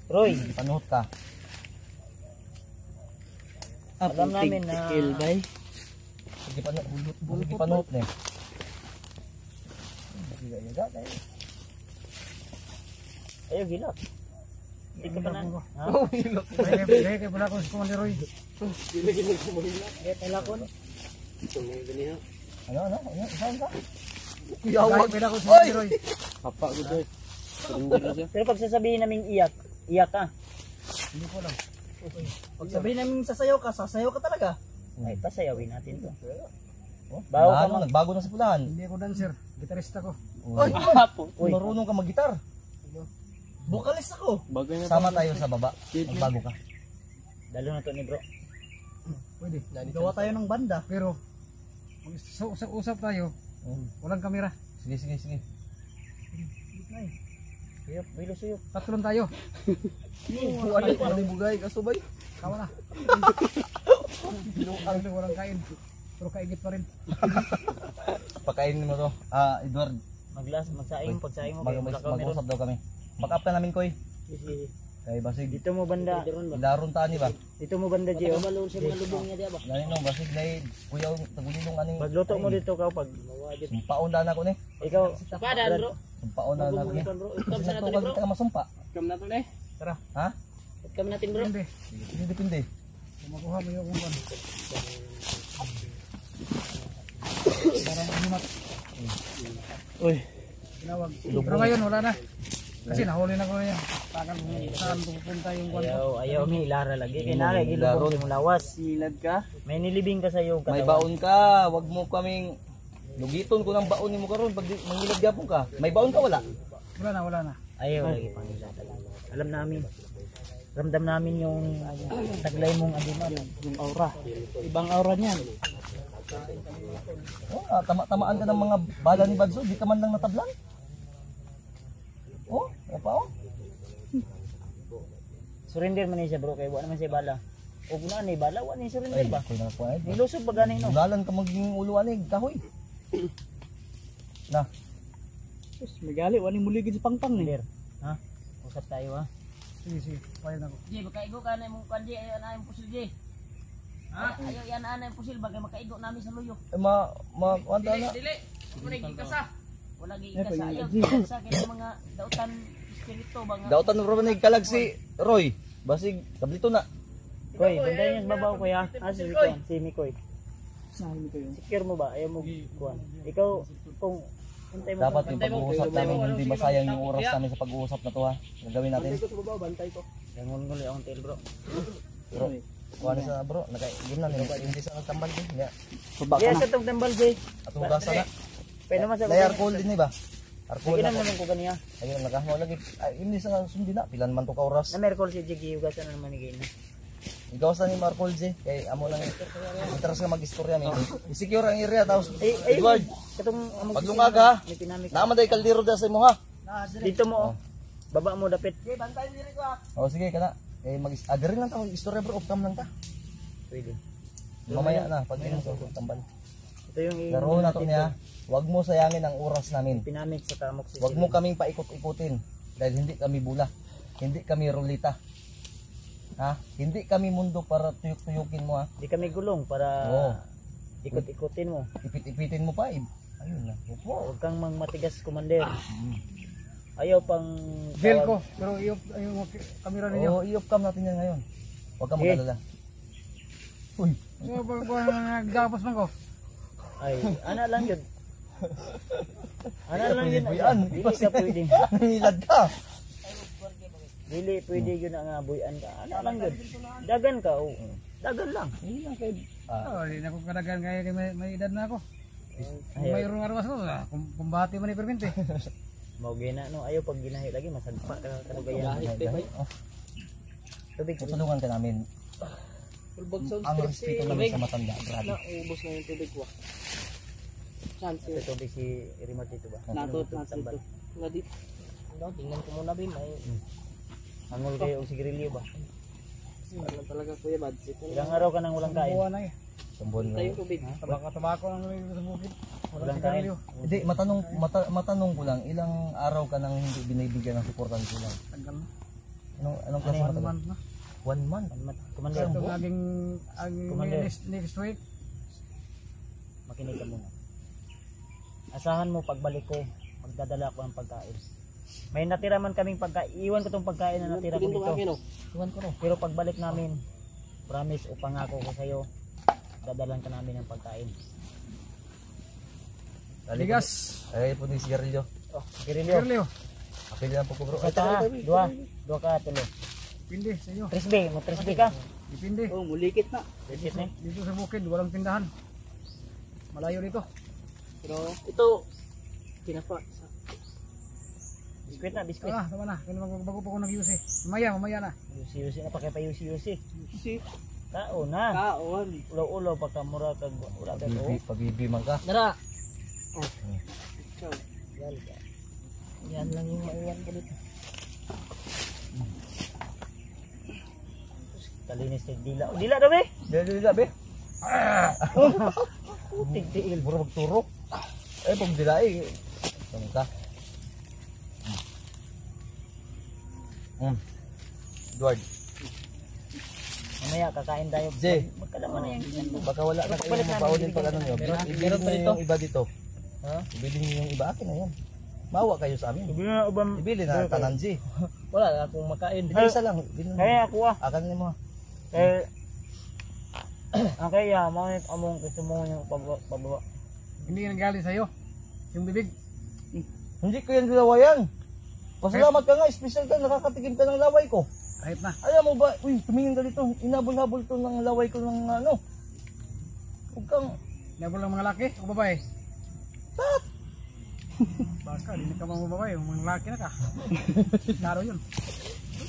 Roy, Panuhot ka. alam namin na Sige panuhot na eh. ayaw gilak. Hindi ka pa na. Ha? Kaya kaya pala ko si Commander Roy. Kaya talakon. Ano? Saan ka? Kaya pala ko si Commander Roy. Papa ko doy. Pero pag sasabihin namin iyak, iyak ka. Hindi ko lang. Pag sabihin namin sasayaw ka talaga. Ay, pasayawin natin to. Bago ka mo. Nagbago na sa pulahan. Hindi ako dancer. Gitarista ko. Uy, marunong ka mag-gitar. Bukalis ako. Bagay na Sama tayo sa baba. Magbago ka. Dalo na to ni bro. Pwede. Gawa tayo ng banda. Pero usap tayo. Walang kamera. Sige. Suyop, bilo suyop. Tatlong tayo. Ano bugay ka subay? Kawa na. Walang kain. Pero kaigit pa rin. Pakainin mo to. Edward, Magsaing, pagsaing mo kayo. mag-usap daw kami. Back up ka namin, Koy. Kay Basig. Dito mo banda. Daron tani ba? Dito mo banda, Gio. Malun sa mga lubong niya, di ba? Gani no, Basig na kuya tagulilong ani. Magluto mo dito ka pag Sumpaon na ako ni. ikaw. Padan bro. Sumpaon na ako ni. Kam sa natin Nagtugal bro. kita ka masumpa. Kam na to eh. Ha? Kam natin bro. Hindi. Hindi depende. Makuha mo yung kumpan. Parang himat. Uy, Tinawag. Pero ngayon wala na. Kasi nahuli na ko yan. Tagal kung saan pupunta yung kwan. Ayaw mi ilara lagi. Kinakay gilubong sa lawas. Silad ka. May nilibing ka sa iyo may katawan. baon ka. Wag mo kaming lugiton ko ng baon nimo karon pag mangilad gyapon ka. May baon ka wala? Wala na. Ayaw lagi pangila talaga. Alam namin. Ramdam namin yung taglay mong adiman. Yung aura. Ibang aura niyan. Tamaan ka ng mga bala ni Badso, di ka man lang natablan. Apa oh? Surrender man siya bro kay wala naman siya bala. Og na ni bala wa ni surrender ba? Kuy na po ay. Nilusog ba ganin no? Unalan ka maging uluan eh, kahoy. Na, May gali wa ni muligid sa pangpang ni. Ha? Usap tayo ha. Sige. Payag na ko. Di makaigo ka na imong kandi ayo na imong pusil di. Ha? Ayo yan na imong pusil bagay makaigo namin sa luyo. wanta na. Dili. Mo na gikasa. Wala gikasa ayo gikasa kay mga dautan espiritu ba nga. Dautan ro ni kalag si Roy. Basig kablito na. Koy, banday niya sa babaw ko ya. Si Mikoy. Si Mikoy. Secure mo ba? Ayaw mo kuhan. Ikaw kung untay mo Dapat yung pag-uusap namin hindi masayang yung oras namin sa pag-uusap na to ha. Gagawin natin. Yung ngul akong tail bro. Bro, kuha na sa bro. Game na nila. Hindi sa nagtambal din. Yeah. Yes, atong tambal Jay. Atong gasa na. Pwede naman sa Lay alcohol din eh ba? Alcohol Sige na. naman ko kaniya. Ayun, nagkahmo lagi. Hindi sa sundi na. Pilan man to ka oras. Na Mercol si Jiggy ugasan na naman ni Gina. Ikaw sa ni Marcol J. Kay amo lang interes ka mag-istorya ni. I-secure ang area tapos Edward. Katong Paglungag ha. may pinamik. Naman day kaldero da sa imo ha. Dito mo oh. Baba mo dapit. O sige kana. Eh mag-agree lang ta mag-istorya bro. Off cam lang ta. Pwede. Mamaya na pag inom ko tambal. Ito yung Laro na to niya. Huwag mo sayangin ang oras namin. pinamik sa kamok si Huwag mo kaming paikot-ikutin dahil hindi kami bula. Hindi kami rulita. Ha? Hindi kami mundo para tuyok-tuyukin mo ha. Di kami gulong para Oo. ikot-ikutin mo. Ipit-ipitin mo pa. Ayun na. Opo. Huwag kang mangmatigas commander. Ayaw pang Feel ko. Pero yung kamera ninyo. Oo, i-off cam natin yan ngayon. Huwag kang Sige. mag-alala. Uy. So, pag nagdapos man ko. Ay, ana lang yun. Ana lang yun. Buyan. Dili ka pwede. Nangilad ka. Dili pwede yun ang buyan ka. Ana lang yun. Dagan ka, oo. Dagan lang. Oh, hindi na ko kadagan kaya may edad na ako. Kung Ayaw. mayroong arawas ko, kumbati man ni permente. Mau gina no, ayaw pag ginahi lagi masagpa ka kanugayan. Tubig. Tutulungan ka namin. Ang respeto namin sa matanda. Grabe. Ubos na yung tubig ko. Chance. Ito tubig si Rimot dito ba? Natot, natot. Wala dito. Tingnan ko muna Bim. Ay, Angol kayo og sigarilyo ba? Wala talaga kuya bad. Ilang araw ka nang walang kain? Buwan na eh. Sumbon Tayo yung tubig. Tabako lang sa bukid. Walang kain. Hindi, matanong ko lang, ilang araw ka nang hindi binibigyan ng suportan ko lang? Tagal na. Anong klase One matagal? month na. 1 month? Commander, Ito laging ang Commander. next week. makinig ka muna. Asahan mo pagbalik ko, magdadala ko ng pagkain. May natira man kaming pagkain. Iwan ko tong pagkain na natira ko dito. Iwan ko no. Pero pagbalik namin, promise o pangako ko sa'yo, dadalan ka namin ng pagkain. Bigas. Ay po ni sigarilyo. Oh, Kirilyo. Kirleo. Apil lang po ko bro. Ito ha, dua ka tulo. Pindi sa iyo. 3B, mo 3B ka. Dipindi. Oh, mulikit na. Legit na. Dito sa bukid, walang tindahan. Malayo dito. Pero ito pinapa. Biskuit na, biskuit. Tama na. Kaya bago pa ako nag-use eh. Mamaya na. Yusi-yusi na, pakipayusi-yusi. Si Kao na. kaon. Ulo-ulo, pagkamura kag wala ka to. Pabibi man ka. Dara. Yan lang yung maiwan ko dito. Kalinis kay dila. Oh, dila daw be. Dila be. Tig-tiil. Puro magturo. Eh pag dila eh. Tama ka. Edward. Mamaya kakain tayo. Jay. Magkalaman na yan. Baka wala na kayo Pagbalik mapaulin namin, pag ano nyo. meron pa Ibili dito? yung iba dito. Ha? Ibili nyo yung iba. Akin na yan. Mawa kayo sa amin. Sabi na ubam. Ibili na tananji. Wala na akong makain. Ibili isa lang. Ibili na. Kaya ako ah. Akan na mo. Eh. Ang kaya mo among gusto mo yung pababa. Hindi yan galing sa iyo. Yung bibig. Hindi ko yan lawayan. Pasalamat ka nga. Special ka. Nakakatikim ka ng laway ko. Kahit na. Alam mo ba? Uy, tumingin ka dito. Inabol-habol to ng laway ko ng ano. Huwag kang... Nabol ng mga laki o babae? Baka, di na ka mga babae. Mga laki na ka. Laro yun.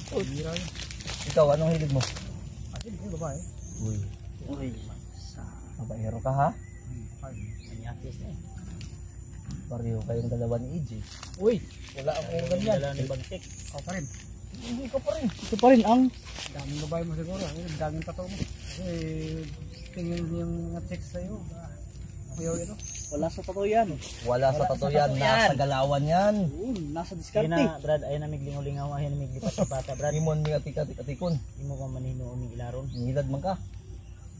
Bira yun. Ikaw, anong hilig mo? Akin, yung babae. Uy, Uy. babaero ka ha? Manyakis na. Pareho kayong dalawa ni EJ. Uy. Wala akong Yan lang ni bagtik. Ako pa rin. Hindi ka pa rin. Ito pa rin ang Daming babae mo siguro. Daming tato mo. Kasi tingin yung mga chicks sa'yo. Kuyaw ito. wala sa totoo yan. Wala sa tato yan. Nasa galawan yan. Nasa Kaya diskarte. na, Brad, ayun na miglingaw-lingaw, ayun na miglipat sa bata, Brad. Imon mi atik-atikon. Hindi mo ka manino o migilaron. Ngilad man ka.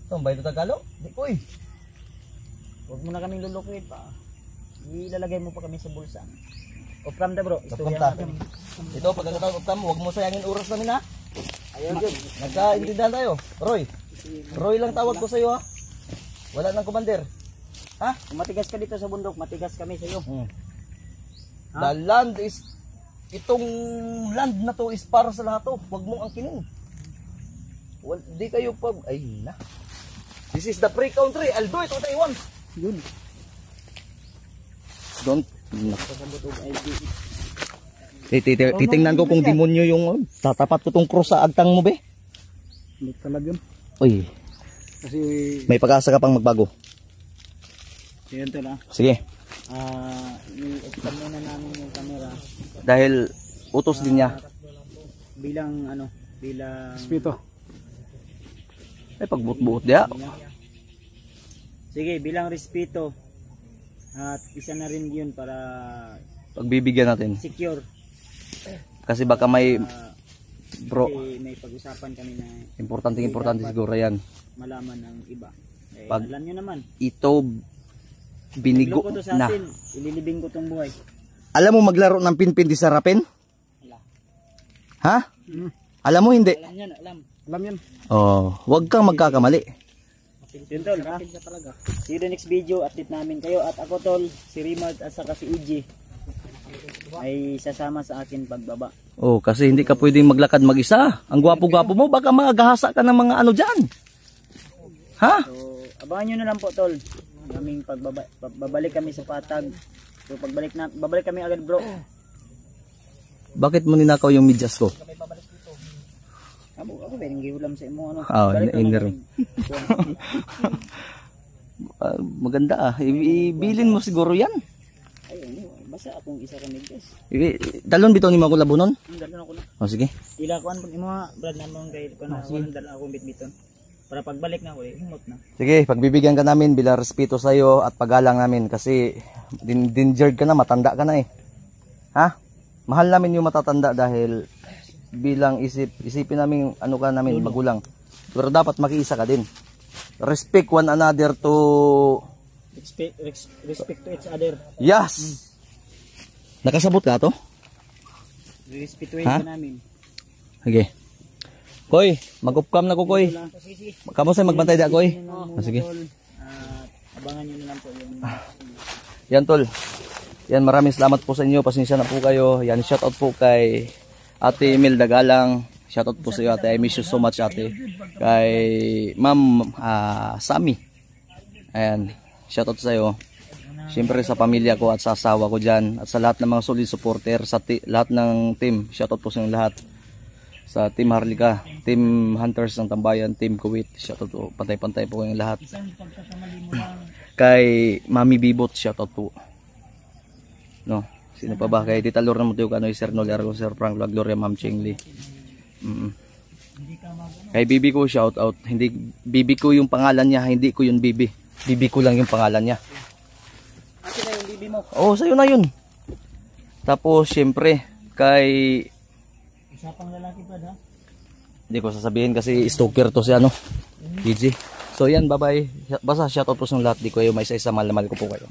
Ito, bayad Tagalog? Di ko eh. Huwag mo na kaming lulukuit pa. Ilalagay mo pa kami sa bulsa. O from the bro, Napunta. istorya mo. Ito, pagkakataon ko huwag mo sayangin oras namin ha. Ayun, yun. Nagkaintindihan tayo. Roy. Roy lang tawag ko sa'yo ha. Wala nang commander. Ha? Kung matigas ka dito sa bundok, matigas kami sa iyo. The land is, itong land na to is para sa lahat to. Huwag mong angkinin. Di kayo pa, ay na. This is the free country. I'll do it what I want. Yun. Don't. Titingnan ko kung demonyo yung tatapat ko tong cross sa agtang mo be. Hindi talag yun. Uy, Kasi may pag-asa ka pang magbago. yan to na. Sige. I-expand muna namin yung camera Dahil utos din niya. bilang Spito. Ay pagbuot-buot dia. sige, bilang respeto. At isa na rin yun para Pagbibigyan natin. secure. Kasi baka may bro, Kasi may pag-usapan kami na importante siguro yan. malaman ng iba. Eh, Pag- alam nyo naman. Ito binigo Loko to sa na. atin. Ililibing ko tong buhay. Alam mo maglaro ng pinpin di sarapin? Ha? Alam mo hindi? Alam yan, alam. Alam yan. Oh, wag kang magkakamali. Yun tol, ha? See you the next video, update namin kayo. At ako tol, si Rimard at saka si EJ ay sasama sa akin pagbaba. Oh, kasi hindi ka pwedeng maglakad mag-isa. Ang gwapo-gwapo mo, baka magahasa ka ng mga ano dyan. Ha? So, abangan nyo na lang po tol. Kaming babalik kami sa Patag. So babalik kami agad bro. Bakit mo ninakaw yung medyas ko? Ako pwedeng gihulam sa imo ano. Oh, in naman ring. Maganda ah. Ibilin mo siguro yan. Ay, basta akong isa ka medyas. Dalon bitaw ni Makula Bunon? Dalan ako na. Oh, sige. Ila ko pag imo brad namon kay ko na walang dala akong bitbiton. Para pagbalik na ako himot na. Sige, pagbibigyan ka namin bilang respeto sa iyo at paggalang namin kasi dingered ka na, matanda ka na eh. Ha? Mahal namin yung matatanda dahil bilang isipin namin ano ka namin magulang. Pero dapat makiisa ka din. Respect one another to Respect to each other. yes. Nakasabot ka to? Respetuhin Ha? ka namin. Sige. Koy, mag-upcam na ko Koy. Kamu sa magbantay da Koy. Sige. Abangan nyo na lang po yung Yan tol. Yan, maraming salamat po sa inyo. Pasensya na po kayo. Yan, shoutout po kay Ate Imelda Galang. Shoutout po sa iyo ate. I miss you so much ate. Kay Ma'am Sami. Ayan, shoutout sa iyo. Siyempre sa pamilya ko at sa asawa ko dyan. At sa lahat ng mga solid supporter. Sa lahat ng team. Shoutout po sa inyo lahat. Sa Team Harlika, Team Hunters ng Tambayan, Team Kuwait. Shoutout po. Pantay-pantay po kayong lahat. Kay Mami Bibot. Shoutout po. No, sino pa ba? Kay Tita Lorna Mutio Kanoy, Sir Nolargo, Sir Frank La Gloria, Ma'am Chingli. Kay Bibi ko shout out. Hindi Bibi ko yung pangalan niya, hindi ko yung Bibi. Bibi ko lang yung pangalan niya. Ate na yung bibi mo. Oh, sa'yo na yun. Tapos syempre kay Isa pang lalaki pa ha. hindi ko sasabihin kasi stalker to si ano. PG. So yan, bye-bye. Basta shout out po sa lahat. Di ko yung may isa-isa mahal na mahal ko po kayo.